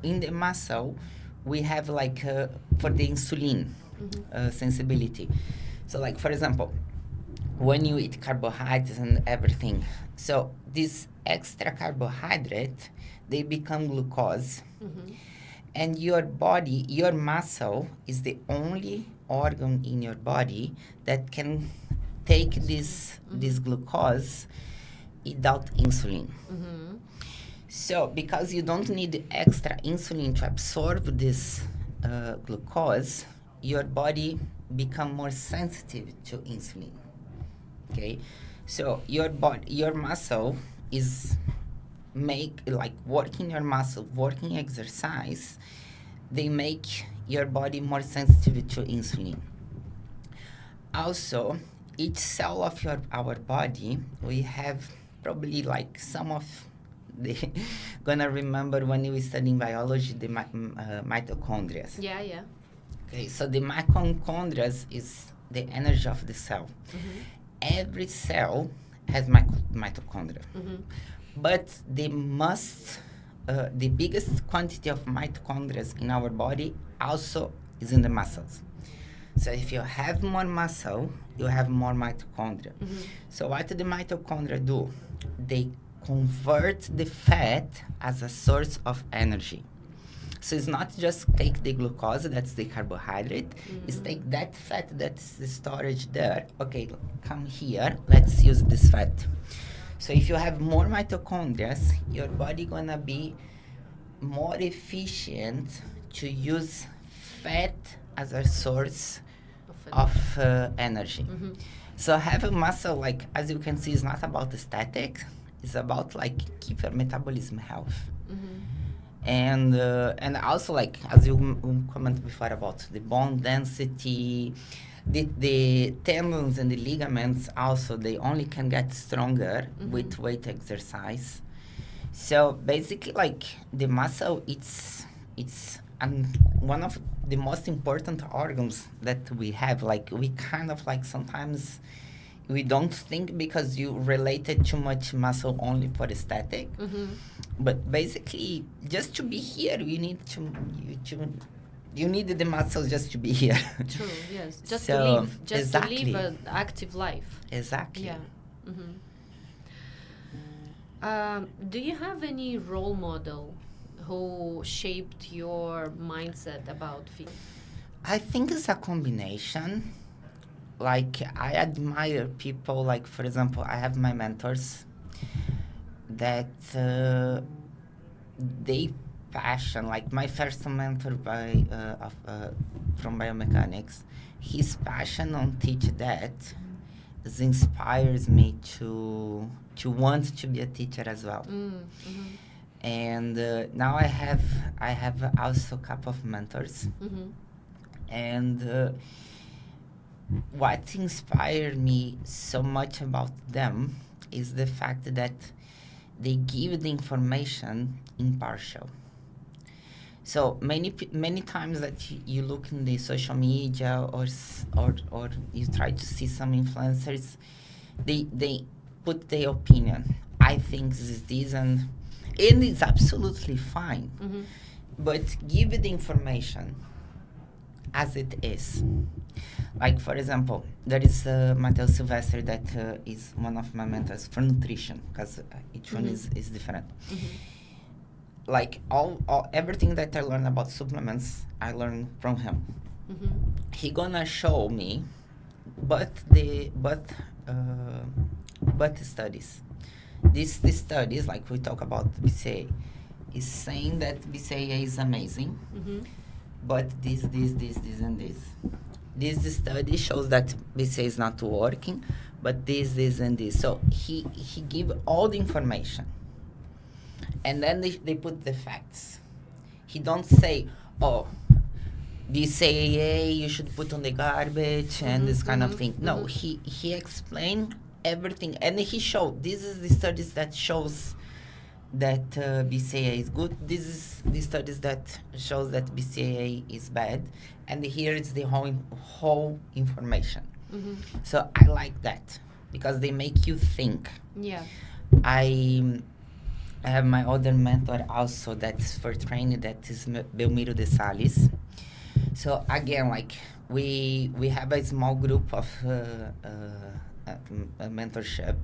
in the muscle, we have like for the insulin sensibility. So like, for example, when you eat carbohydrates and everything, so this extra carbohydrate, they become glucose. And your body, your muscle is the only organ in your body that can take this glucose without insulin. So because you don't need extra insulin to absorb this glucose, your body become more sensitive to insulin. Okay, so your muscle is working your muscle, working exercise. They make your body more sensitive to insulin. Also, each cell of our body, we have probably like some of the gonna remember when you were studying biology the mitochondria. Yeah. Okay, so the mitochondria is the energy of the cell. Every cell has mitochondria, but the biggest quantity of mitochondria in our body also is in the muscles. So if you have more muscle, you have more mitochondria. So what do the mitochondria do? They convert the fat as a source of energy. So it's not just take the glucose, that's the carbohydrate. It's take that fat that's the storage there. Okay, come here, let's use this fat. So if you have more mitochondria, your body gonna be more efficient to use fat as a source of energy. So having muscle, like as you can see, is not about aesthetic. It's about like keep your metabolism health. And also like as you commented before about the bone density, the tendons and the ligaments also, they only can get stronger with weight exercise. So basically like the muscle, it's one of the most important organs that we have. Like we kind of like sometimes we don't think because you related too much muscle only for aesthetic. But basically just to be here you need you need the muscle just to be here. True, yes. Just So, to live. Just exactly. to live an active life. Exactly. Yeah. Do you have any role model who shaped your mindset about fitness? I think it's a combination. Like I admire people, like for example, I have my mentors that they passion, like my first mentor from biomechanics, his passion on teach that inspires me to want to be a teacher as well. And now I have also a couple of mentors. And what inspired me so much about them is the fact that they give the information impartial. So many times that you look in the social media or you try to see some influencers, they put their opinion. I think this is this, and it's absolutely fine. But give the information as it is. Like for example, there is Matteo Silvestre that is one of my mentors for nutrition, because each one is different. Like everything that I learned about supplements, I learned from him. He gonna show me, but studies. These studies, like we talk about BCAA, is saying that BCAA is amazing, but this and this. This study shows that BCAA is not working, but this and this. So he give all the information. And then they put the facts. He don't say, oh, BCAA you should put on the garbage and this kind of thing. No, he explained everything, and he showed this is the studies that shows that BCAA is good. This is the studies that shows that BCAA is bad, and here is the whole information. So I like that because they make you think. Yeah. I have my other mentor also that's for training, that is Belmiro de Sales. So again, like we have a small group of mentorship.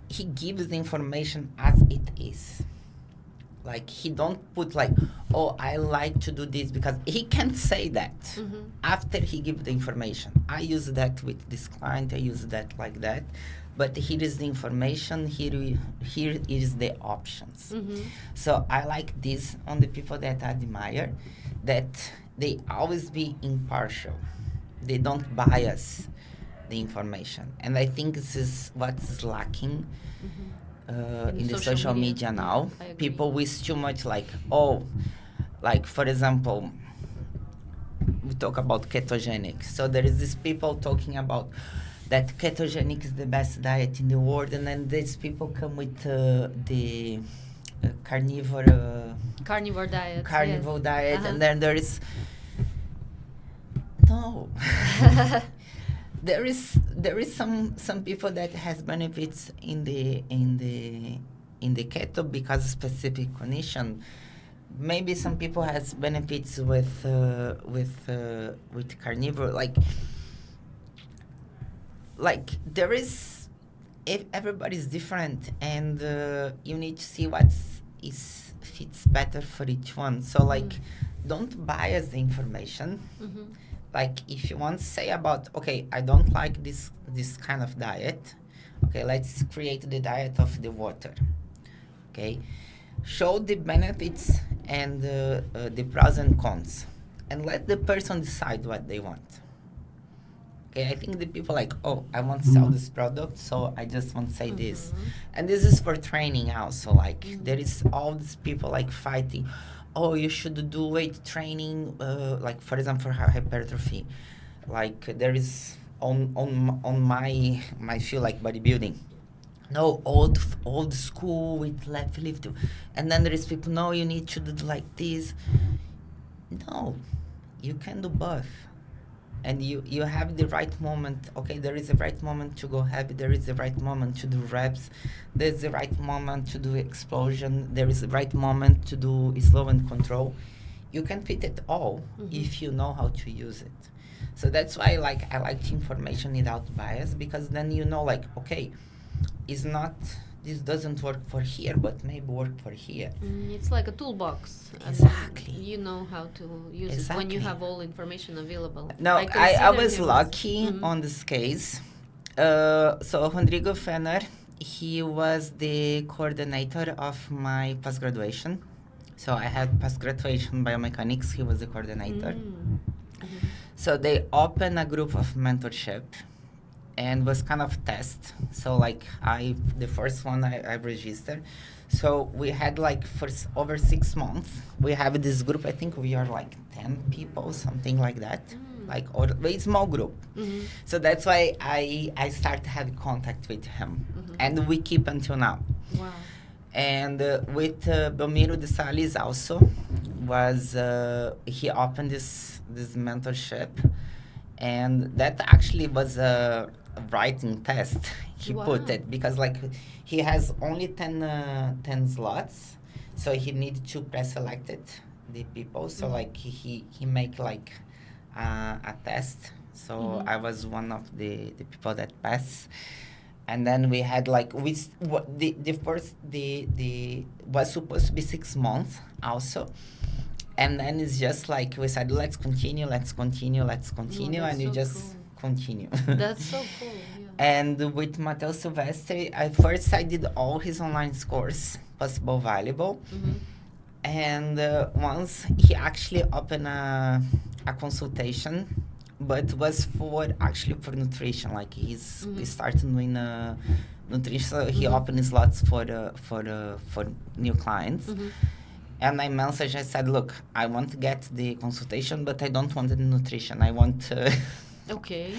He gives the information as it is. Like he don't put like, oh, I like to do this, because he can't say that after he give the information. I use that with this client, I use that like that, but here is the information, here is the options. So I like this on the people that I admire, that they always be impartial, they don't bias the information. And I think this is what's lacking in the social media now. I agree. People wish too much, like, oh, like for example, we talk about ketogenic. So there is this people talking about that ketogenic is the best diet in the world, and then these people come with the carnivore Carnivore diet, and then there is no. There is some people that has benefits in the keto because of specific condition. Maybe some people has benefits with carnivore. Like there is, if everybody's different, and you need to see what fits better for each one. So like, don't bias the information. Like if you want to say about, okay, I don't like this kind of diet, okay, let's create the diet of the water. Okay, show the benefits and the pros and cons, and let the person decide what they want. Okay, I think the people like, oh, I want to sell this product, so I just want to say this. And this is for training also. Like there is all these people like fighting, oh, you should do weight training, like for example, for hypertrophy. Like there is on my field, like bodybuilding. No, old school with left lift. And then there is people, no, you need to do like this. No, you can do both. And you have the right moment. Okay, there is a right moment to go heavy, there is the right moment to do reps, there's the right moment to do explosion, there is the right moment to do slow and control. You can fit it all if you know how to use it. So that's why I like information without bias, because then you know, like, okay, it's not, this doesn't work for here, but maybe work for here. It's like a toolbox. Exactly. You know how to use it when you have all information available. No, I was lucky on this case. So Rodrigo Fenner, he was the coordinator of my post-graduation. So I had post-graduation biomechanics, he was the coordinator. So they opened a group of mentorship, and was kind of test. So like the first one I registered. So we had like for over 6 months, we have this group. I think we are like 10 people, something like that. Like, or a very small group. So that's why I started having contact with him, and we keep until now. Wow. And with Belmiro de Salles also was he opened this mentorship, and that actually was a writing test. He put it, because like he has only 10 slots, so he needed to pre-select the people. So like he make like a test. So I was one of the people that passed. And then we had like the first was supposed to be 6 months also. And then it's just like we said, let's continue, and you so just continue. That's so cool. Yeah. And with Matteo Silvestri, I did all his online course, Possible Valuable. And once he actually opened a consultation, but was for nutrition. Like he started doing nutrition, so he opened slots for new clients. And I messaged, I said, look, I want to get the consultation, but I don't want the nutrition. I want Okay.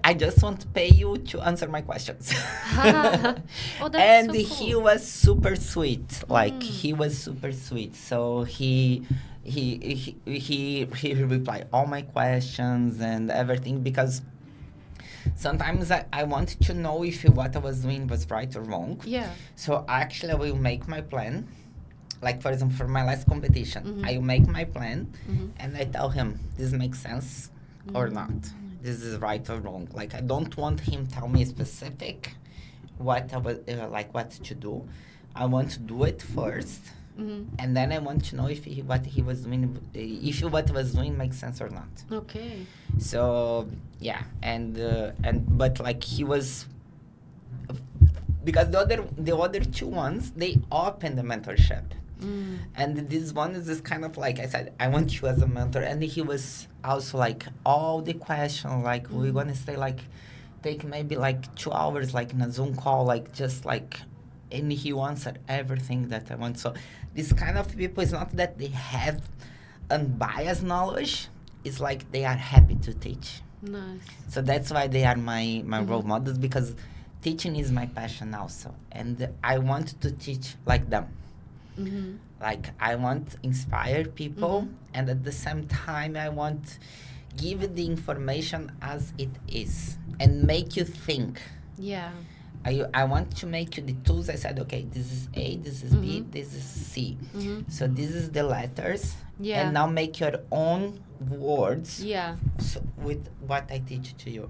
I just want to pay you to answer my questions. Oh, that's and so cool. he was super sweet. Like he was super sweet. So he replied all my questions and everything, because sometimes I wanted to know if what I was doing was right or wrong. Yeah. So actually I will make my plan. Like, for example, for my last competition, I will make my plan and I tell him, this makes sense or not. This is right or wrong. Like, I don't want him tell me specific what I was, what to do. I want to do it first, And then I want to know if what he was doing, if what he was doing makes sense or not. Okay. So yeah, and but like he was, because the other two ones, they opened the mentorship. And this one is just kind of like I said, I want you as a mentor. And he was also like all the questions, like we're gonna stay like take maybe like 2 hours like in a Zoom call, like just like, and he answered everything that I want. So this kind of people, is not that they have unbiased knowledge, it's like they are happy to teach. Nice. So that's why they are my role models, because teaching is my passion also, and I want to teach like them. Like I want to inspire people, and at the same time I want give the information as it is and make you think. Yeah. I want to make you the tools. I said, okay, this is A, this is B, this is C. So this is the letters. Yeah. And now make your own words. Yeah. So with what I teach to you.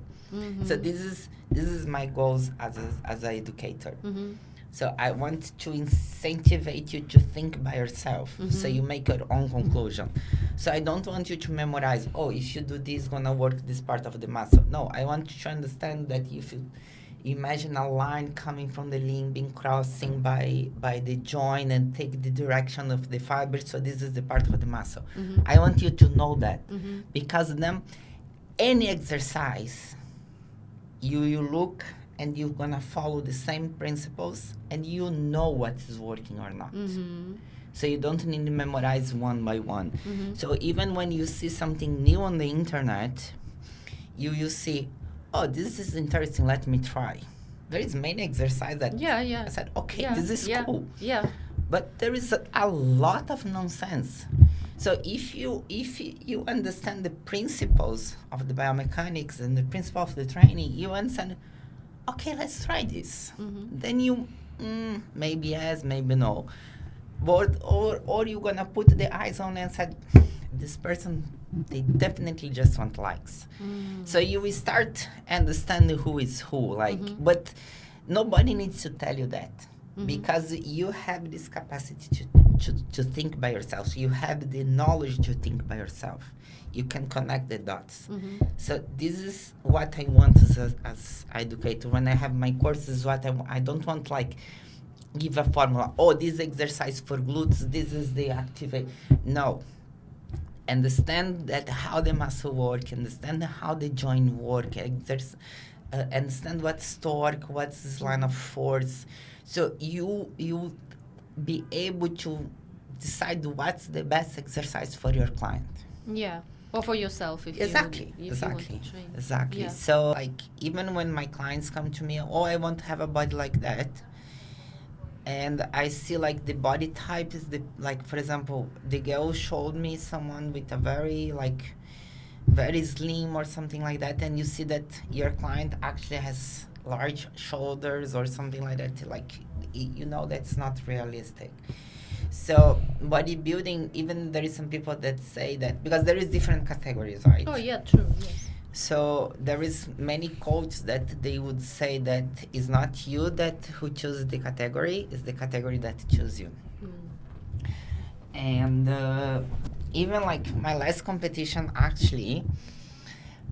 So this is my goals as an educator. So I want to incentivize you to think by yourself. So you make your own conclusion. So I don't want you to memorize, oh, if you do this, gonna work this part of the muscle. No, I want you to understand that if you imagine a line coming from the limb being crossing by the joint and take the direction of the fiber, so this is the part of the muscle. I want you to know that. Because then any exercise, you look and you're gonna follow the same principles and you know what is working or not. So you don't need to memorize one by one. So even when you see something new on the internet, you see, oh, this is interesting, let me try. There is many exercises that I said, okay, this is cool. Yeah. But there is a lot of nonsense. So if you understand the principles of the biomechanics and the principle of the training, you understand, okay, let's try this. Then you, maybe yes, maybe no. But, or you're going to put the eyes on and said, this person, they definitely just want likes. So you will start understanding who is who. Like, but nobody needs to tell you that. Because you have this capacity to think by yourself. You have the knowledge to think by yourself. You can connect the dots. So this is what I want as educator. When I have my courses, what I don't want like give a formula. Oh, this exercise for glutes, this is the activate. No. Understand that how the muscle work, understand how the joint work, understand what's torque, what's this line of force. So you be able to decide what's the best exercise for your client. Yeah. Or for yourself, if you want to train. Exactly. Yeah. So like even when my clients come to me, oh, I want to have a body like that, and I see like the body type is like, for example, the girl showed me someone with a very slim or something like that, and you see that your client actually has large shoulders or something like that, like, you know, that's not realistic. So bodybuilding, even there is some people that say that, because there is different categories, right? Oh yeah, true, yes. So there is many coaches that they would say that it's not you that who chooses the category, it's the category that chooses you. And even like my last competition, actually,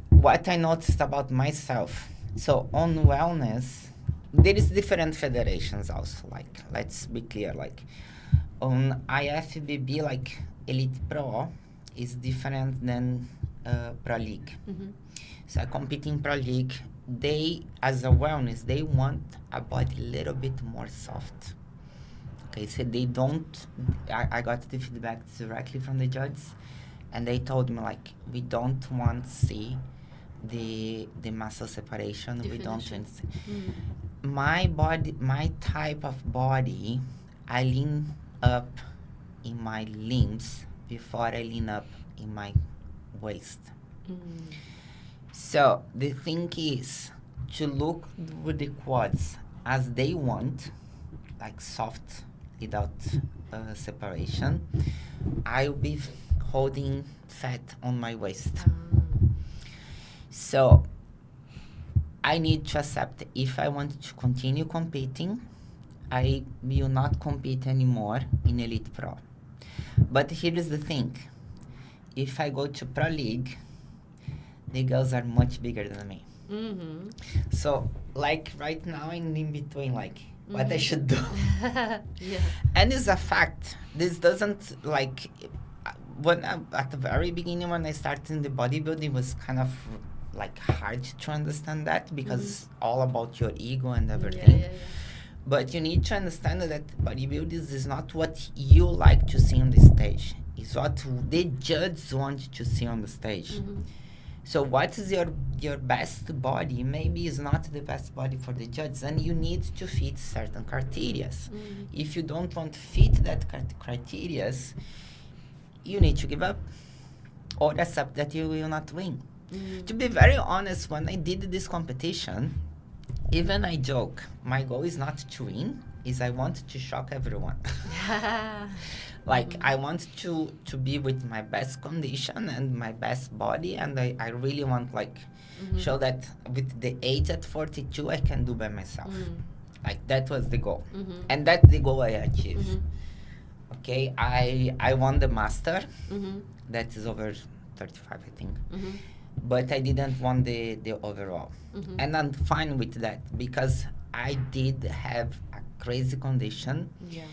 what I noticed about myself, so on wellness, there is different federations also, like, let's be clear, like on IFBB, like Elite Pro is different than Pro League. So I compete in Pro League. They, as a wellness, they want a body a little bit more soft. Okay, so they don't, I got the feedback directly from the judges, and they told me, like, we don't want to see the muscle separation. We don't want to see. My body, my type of body, I lean up in my limbs before I lean up in my waist. So the thing is to look with the quads as they want, like soft without separation. I'll be holding fat on my waist. So I need to accept, if I want to continue competing, I will not compete anymore in Elite Pro. But here is the thing. If I go to Pro League, the girls are much bigger than me. Mm-hmm. So, like, right now, I'm in between, like, what I should do. Yeah. And it's a fact. This doesn't, like, at the very beginning, when I started in the bodybuilding, it was kind of, like, hard to understand that because it's all about your ego and everything. Yeah. But you need to understand that bodybuilding is not what you like to see on the stage. It's what the judges want to see on the stage. Mm-hmm. So what is your best body maybe is not the best body for the judges, and you need to fit certain criteria. Mm-hmm. If you don't want to fit that criteria, you need to give up or accept that you will not win. Mm-hmm. To be very honest, when I did this competition, even I joke, my goal is not to win, is I want to shock everyone. Like, I want to be with my best condition and my best body, and I really want, like, show that with the age at 42, I can do by myself. Like, that was the goal. And that's the goal I achieved. Okay, I won the master. That is over 35, I think. But I didn't won the overall. And I'm fine with that because I did have a crazy condition. Yeah.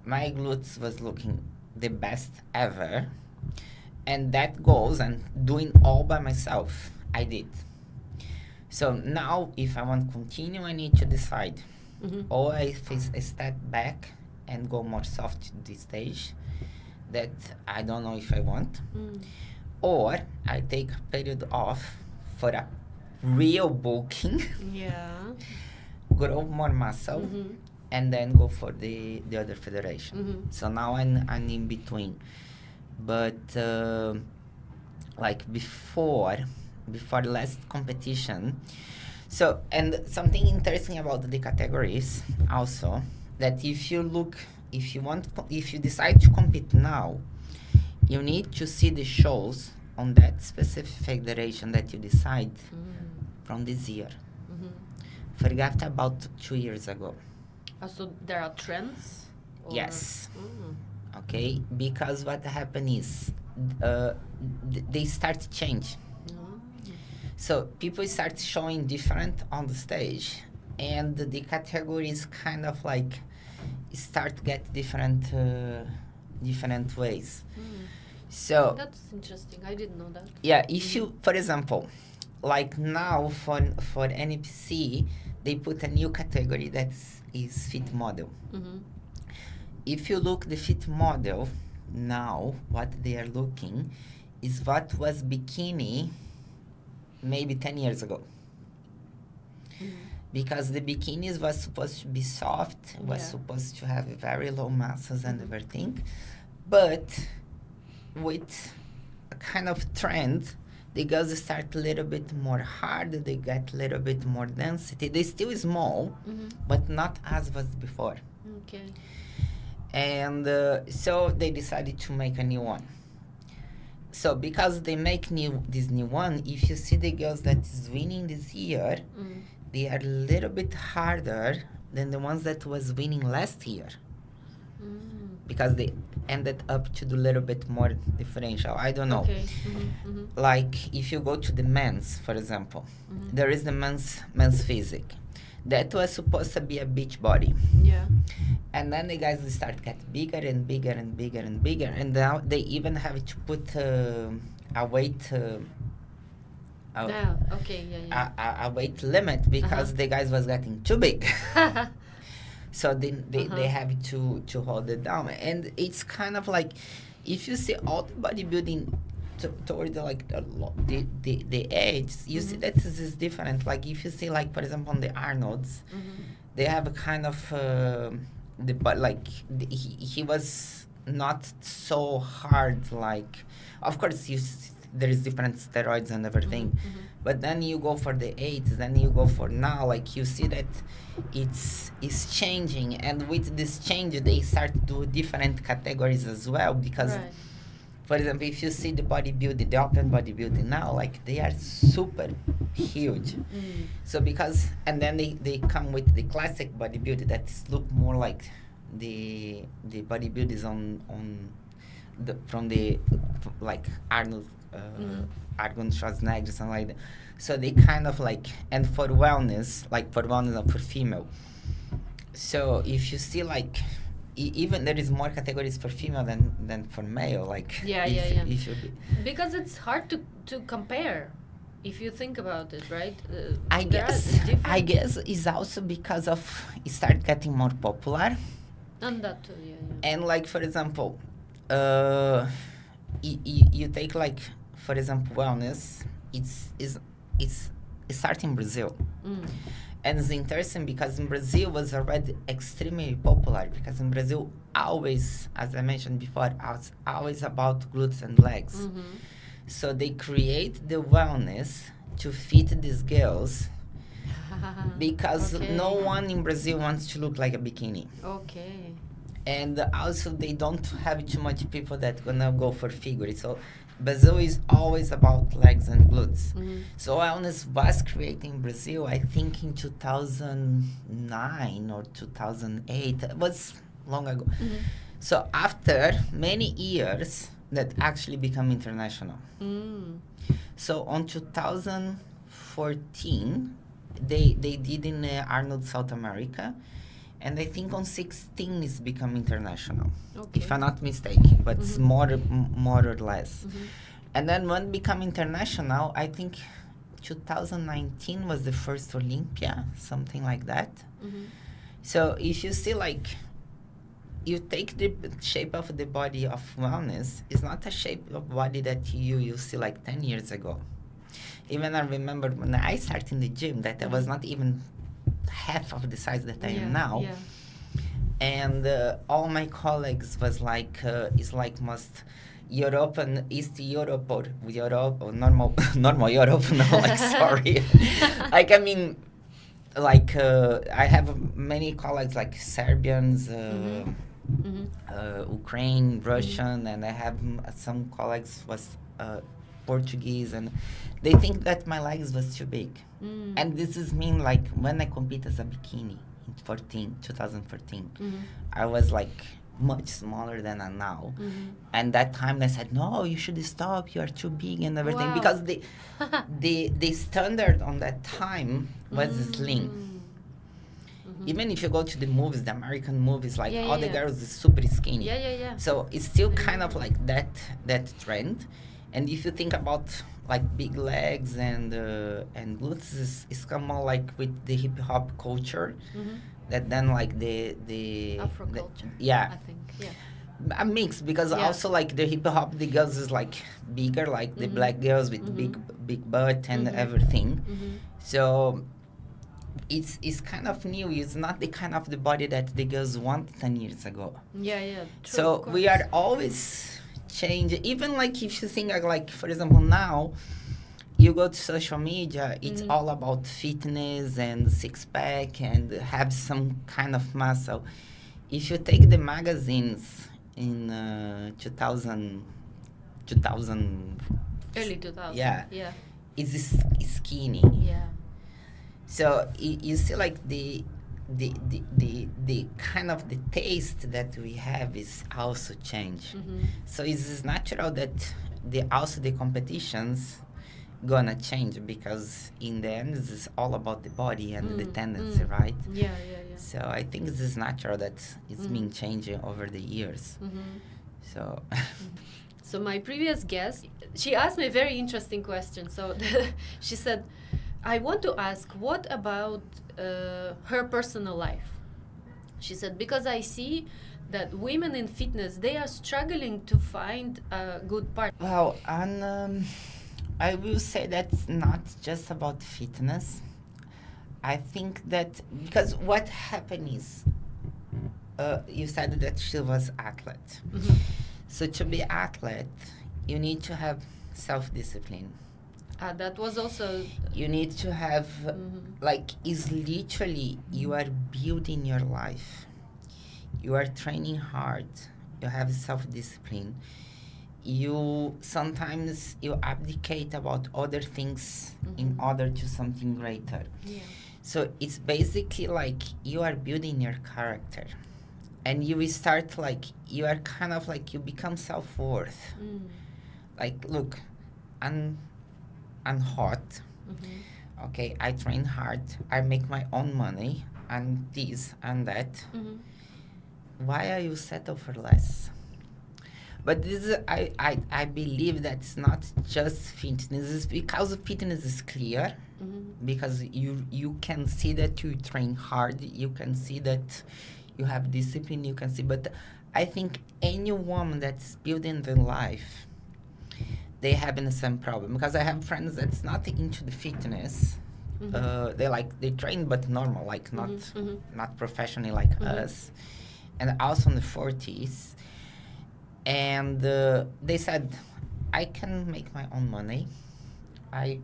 My glutes was looking the best ever, and that goes and doing all by myself, I did. So now if I want to continue, I need to decide, or I face a step back and go more soft to this stage that I don't know if I want, or I take a period off for a real bulking, Yeah. grow more muscle, and then go for the other federation. So now I'm in between. But like before last competition, so, and something interesting about the categories also, that if you decide to compete now, you need to see the shows on that specific federation that you decide from this year. Forget about 2 years ago. So there are trends? Or? Yes. Okay, because what happened is they start to change. So people start showing different on the stage, and the categories kind of like start to get different ways. So that's interesting. I didn't know that. Yeah, if you, for example, like now for NPC, they put a new category that is fit model. If you look the fit model now, what they are looking is what was bikini maybe 10 years ago. Because the bikinis was supposed to be soft, was supposed to have very low muscles and everything, but with a kind of trend, the girls start a little bit more hard, they get a little bit more density. They still small, but not as was before. Okay. And so they decided to make a new one. So because they make this new one, if you see the girls that is winning this year, they are a little bit harder than the ones that was winning last year. Because they ended up to do a little bit more differential. I don't know. Okay. Like if you go to the men's, for example, there is the men's physique. That was supposed to be a beach body. Yeah. And then the guys start get bigger and bigger and bigger and bigger, and now they even have to put a weight. A weight limit because the guys was getting too big. So they have to hold it down, and it's kind of like if you see all the bodybuilding toward the age, you see that this is different. Like if you see, like for example, on the Arnolds, they have a kind of he was not so hard. Like of course there is different steroids and everything, but then you go for the 8s, then you go for now, like you see that it's changing, and with this change they start to do different categories as well, because For example, if you see the bodybuilding, the open bodybuilding now, like they are super huge. So because, and then they come with the classic bodybuilding that look more like the bodybuilders on the from the like Arnold Arnold Schwarzenegger, something like that. So they kind of like, and for wellness or for female. So if you see like even there is more categories for female than for male, like if you because it's hard to compare if you think about it, right? I guess it's also because of it started getting more popular. And that too, And like for example, you take like for example wellness, it's starting in Brazil. And it's interesting because in Brazil was already extremely popular, because in Brazil always, as I mentioned before, it's always about glutes and legs. So they create the wellness to fit these girls because no one in Brazil wants to look like a bikini. Okay. And also they don't have too much people that gonna go for figure. So Brazil is always about legs and glutes. So wellness was created in Brazil, I think in 2009 or 2008. It was long ago. So after many years, that actually become international. So on 2014, they did in Arnold, South America. And I think on 16 it's become international, if I'm not mistaken, but it's more or less. And then when it become international, I think 2019 was the first Olympia, something like that. So if you see like, you take the shape of the body of wellness, it's not a shape of body that you see like 10 years ago. Even I remember when I started in the gym that I was not even half of the size that I am now. And all my colleagues was like, it's like most European, East Europe or normal Europe, no, like sorry. Like I mean, like I have many colleagues like Serbians, Ukraine, Russian, and I have some colleagugs was Portuguese, and they think that my legs was too big. And this is mean like when I compete as a bikini in 2014, I was like much smaller than I now. And that time they said, no, you should stop, you are too big and everything. Because the standard on that time was slim. Even if you go to the movies, the American movies, like all the girls is super skinny. So it's still kind of like that trend. And if you think about like big legs and glutes, it's come more like with the hip hop culture, that then like the Afro culture. I think a mix, because also like the hip hop, the girls is like bigger, like the black girls with big butt and everything. So it's kind of new. It's not the kind of the body that the girls want 10 years ago. True, so we are always change. Even like if you think like for example now you go to social media, it's all about fitness and six-pack and have some kind of muscle. If you take the magazines in 2000 early 2000, it's skinny. So you see like the kind of the taste that we have is also change. So it's natural that the competitions gonna change, because in the end this is all about the body and the tendency, right? So I think this is natural that it's been changing over the years. So so my previous guest, she asked me a very interesting question. So she said, I want to ask, what about her personal life? She said, because I see that women in fitness, they are struggling to find a good partner. Well, and I will say that's not just about fitness. I think that because what happened is, you said that she was athlete. So to be athlete, you need to have self-discipline. That was also... You need to have, like, is literally, you are building your life. You are training hard. You have self-discipline. you sometimes you abdicate about other things in order to something greater. Yeah. So it's basically like you are building your character, and you will start like you are kind of like you become self-worth. Like, look, I'm hot. Okay, I train hard. I make my own money, and this and that. Why are you settle for less? But this is, I believe that's not just fitness. It's because fitness is clear, because you can see that you train hard. You can see that you have discipline. You can see, but I think any woman that's building their life, they having the same problem. Because I have friends that's not into the fitness. They train but normal, like not professionally like us, and also in the 40s. And they said, I can make my own money. I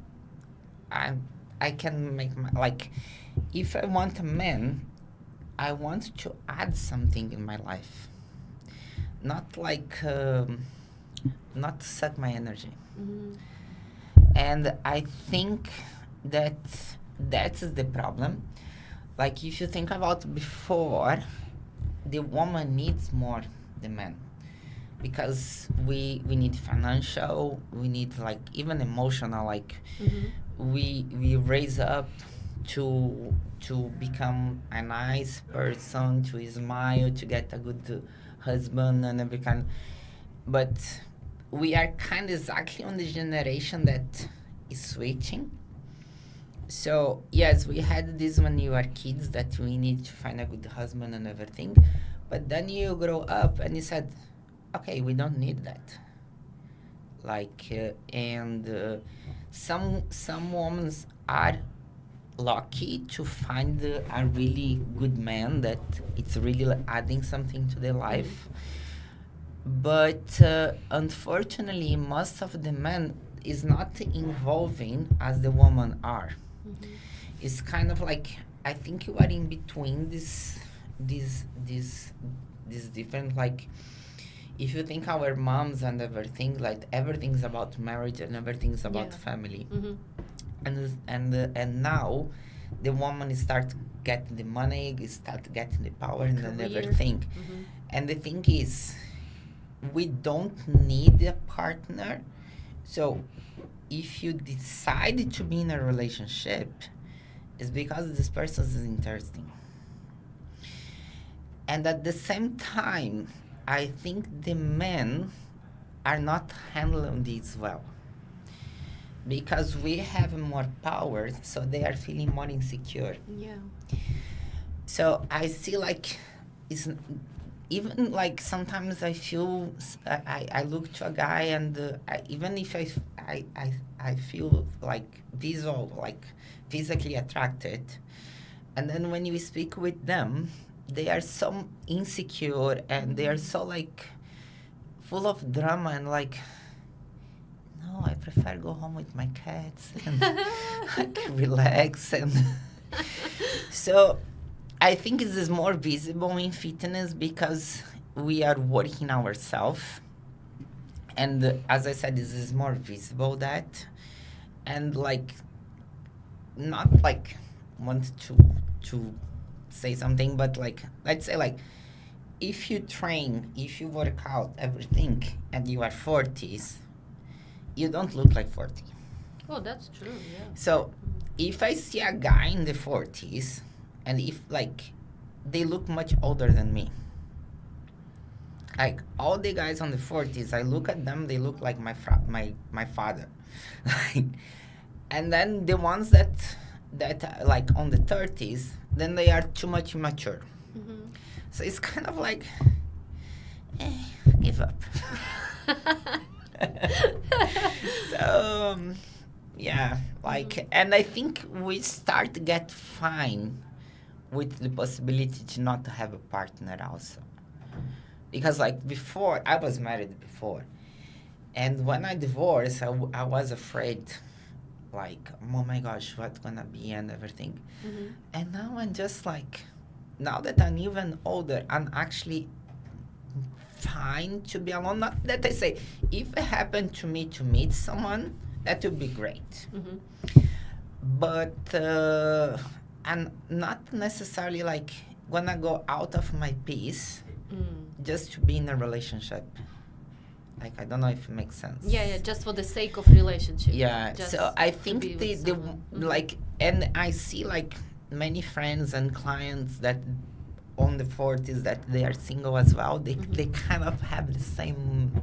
I can make my, like, if I want a man, I want to add something in my life, not like not suck my energy. And I think that that's the problem. Like, if you think about before, the woman needs more the man, because we need financial, we need like even emotional, like we raise up to become a nice person, to smile, to get a good husband and every kind. But we are kind of exactly on the generation that is switching. So yes, we had this when you were kids, that we need to find a good husband and everything. But then you grow up and you said, okay, we don't need that. Like, some women are lucky to find a really good man that it's really adding something to their life. But unfortunately, most of the men is not involving as the women are. It's kind of like, I think you are in between this different, like, if you think our moms and everything, like everything's about marriage and everything's about family. And now the woman start getting the money, start getting the power and then everything. And the thing is, we don't need a partner. So if you decide to be in a relationship, it's because this person is interesting. And at the same time, I think the men are not handling this well, because we have more power, so they are feeling more insecure. So I see, like, it's even like sometimes I feel I look to a guy, and even if I feel like physically attracted, and then when you speak with them, they are so insecure and they are so like full of drama, and like, no, I prefer go home with my cats and like relax. And so I think this is more visible in fitness because we are working ourselves, and as I said, this is more visible that, and like, not like want to say something, but like, let's say, like, if you train, if you work out everything and you are 40s, you don't look like 40. Oh, that's true. Yeah. So if I see a guy in the 40s, and if like they look much older than me, like all the guys on the 40s, I look at them, they look like my father. Like, and then the ones that like on the 30s, then they are too much immature. So it's kind of like, give up. So yeah, like, and I think we start to get fine with the possibility to not have a partner also, because like before, I was married before, and when I divorced, I was afraid, like, oh my gosh, what's gonna be and everything. And now I'm just like, now that I'm even older, I'm actually fine to be alone. Not that I say, if it happened to me to meet someone, that would be great. But I'm not necessarily like gonna go out of my peace just to be in a relationship. Like, I don't know if it makes sense. Yeah, just for the sake of relationship. Yeah, Just so I to be think with the someone. like, and I see like many friends and clients that on the 40s that they are single as well. They kind of have the same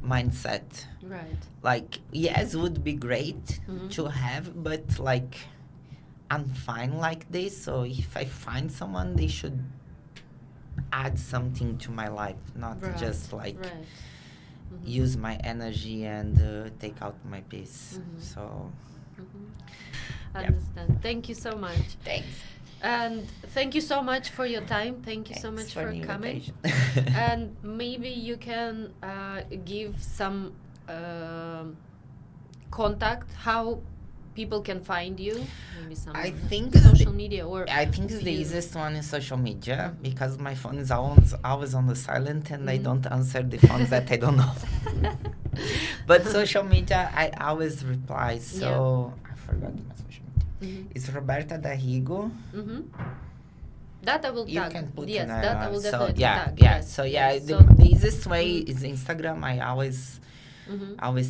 mindset. Right. Like, yes, would be great Mhm. to have, but like, I'm fine like this. So if I find someone, they should add something to my life, not Right. just like Right. use my energy and take out my peace. So yeah. Understand. Thank you so much. Thanks. And thank you so much for your time. Thank you so Thanks much for for the coming. invitation. And maybe you can give some contact, how people can find you. Maybe some I think social media, or I think if the you- easiest one is social media because my phone is always on the silent and I don't answer the phones that I don't know. But social media, I always reply. So I forgot my social media. It's Roberta Darrigo. That I will You tag. can put Yes, in that I will definitely tag. yeah. Yes. So yeah, yes. the easiest way is Instagram. I always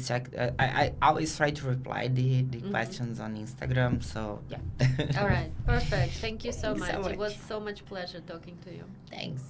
check. I always try to reply the questions on Instagram. So yeah. All right, perfect. Thank you so Thanks much. so It was much. so much pleasure talking to you. Thanks.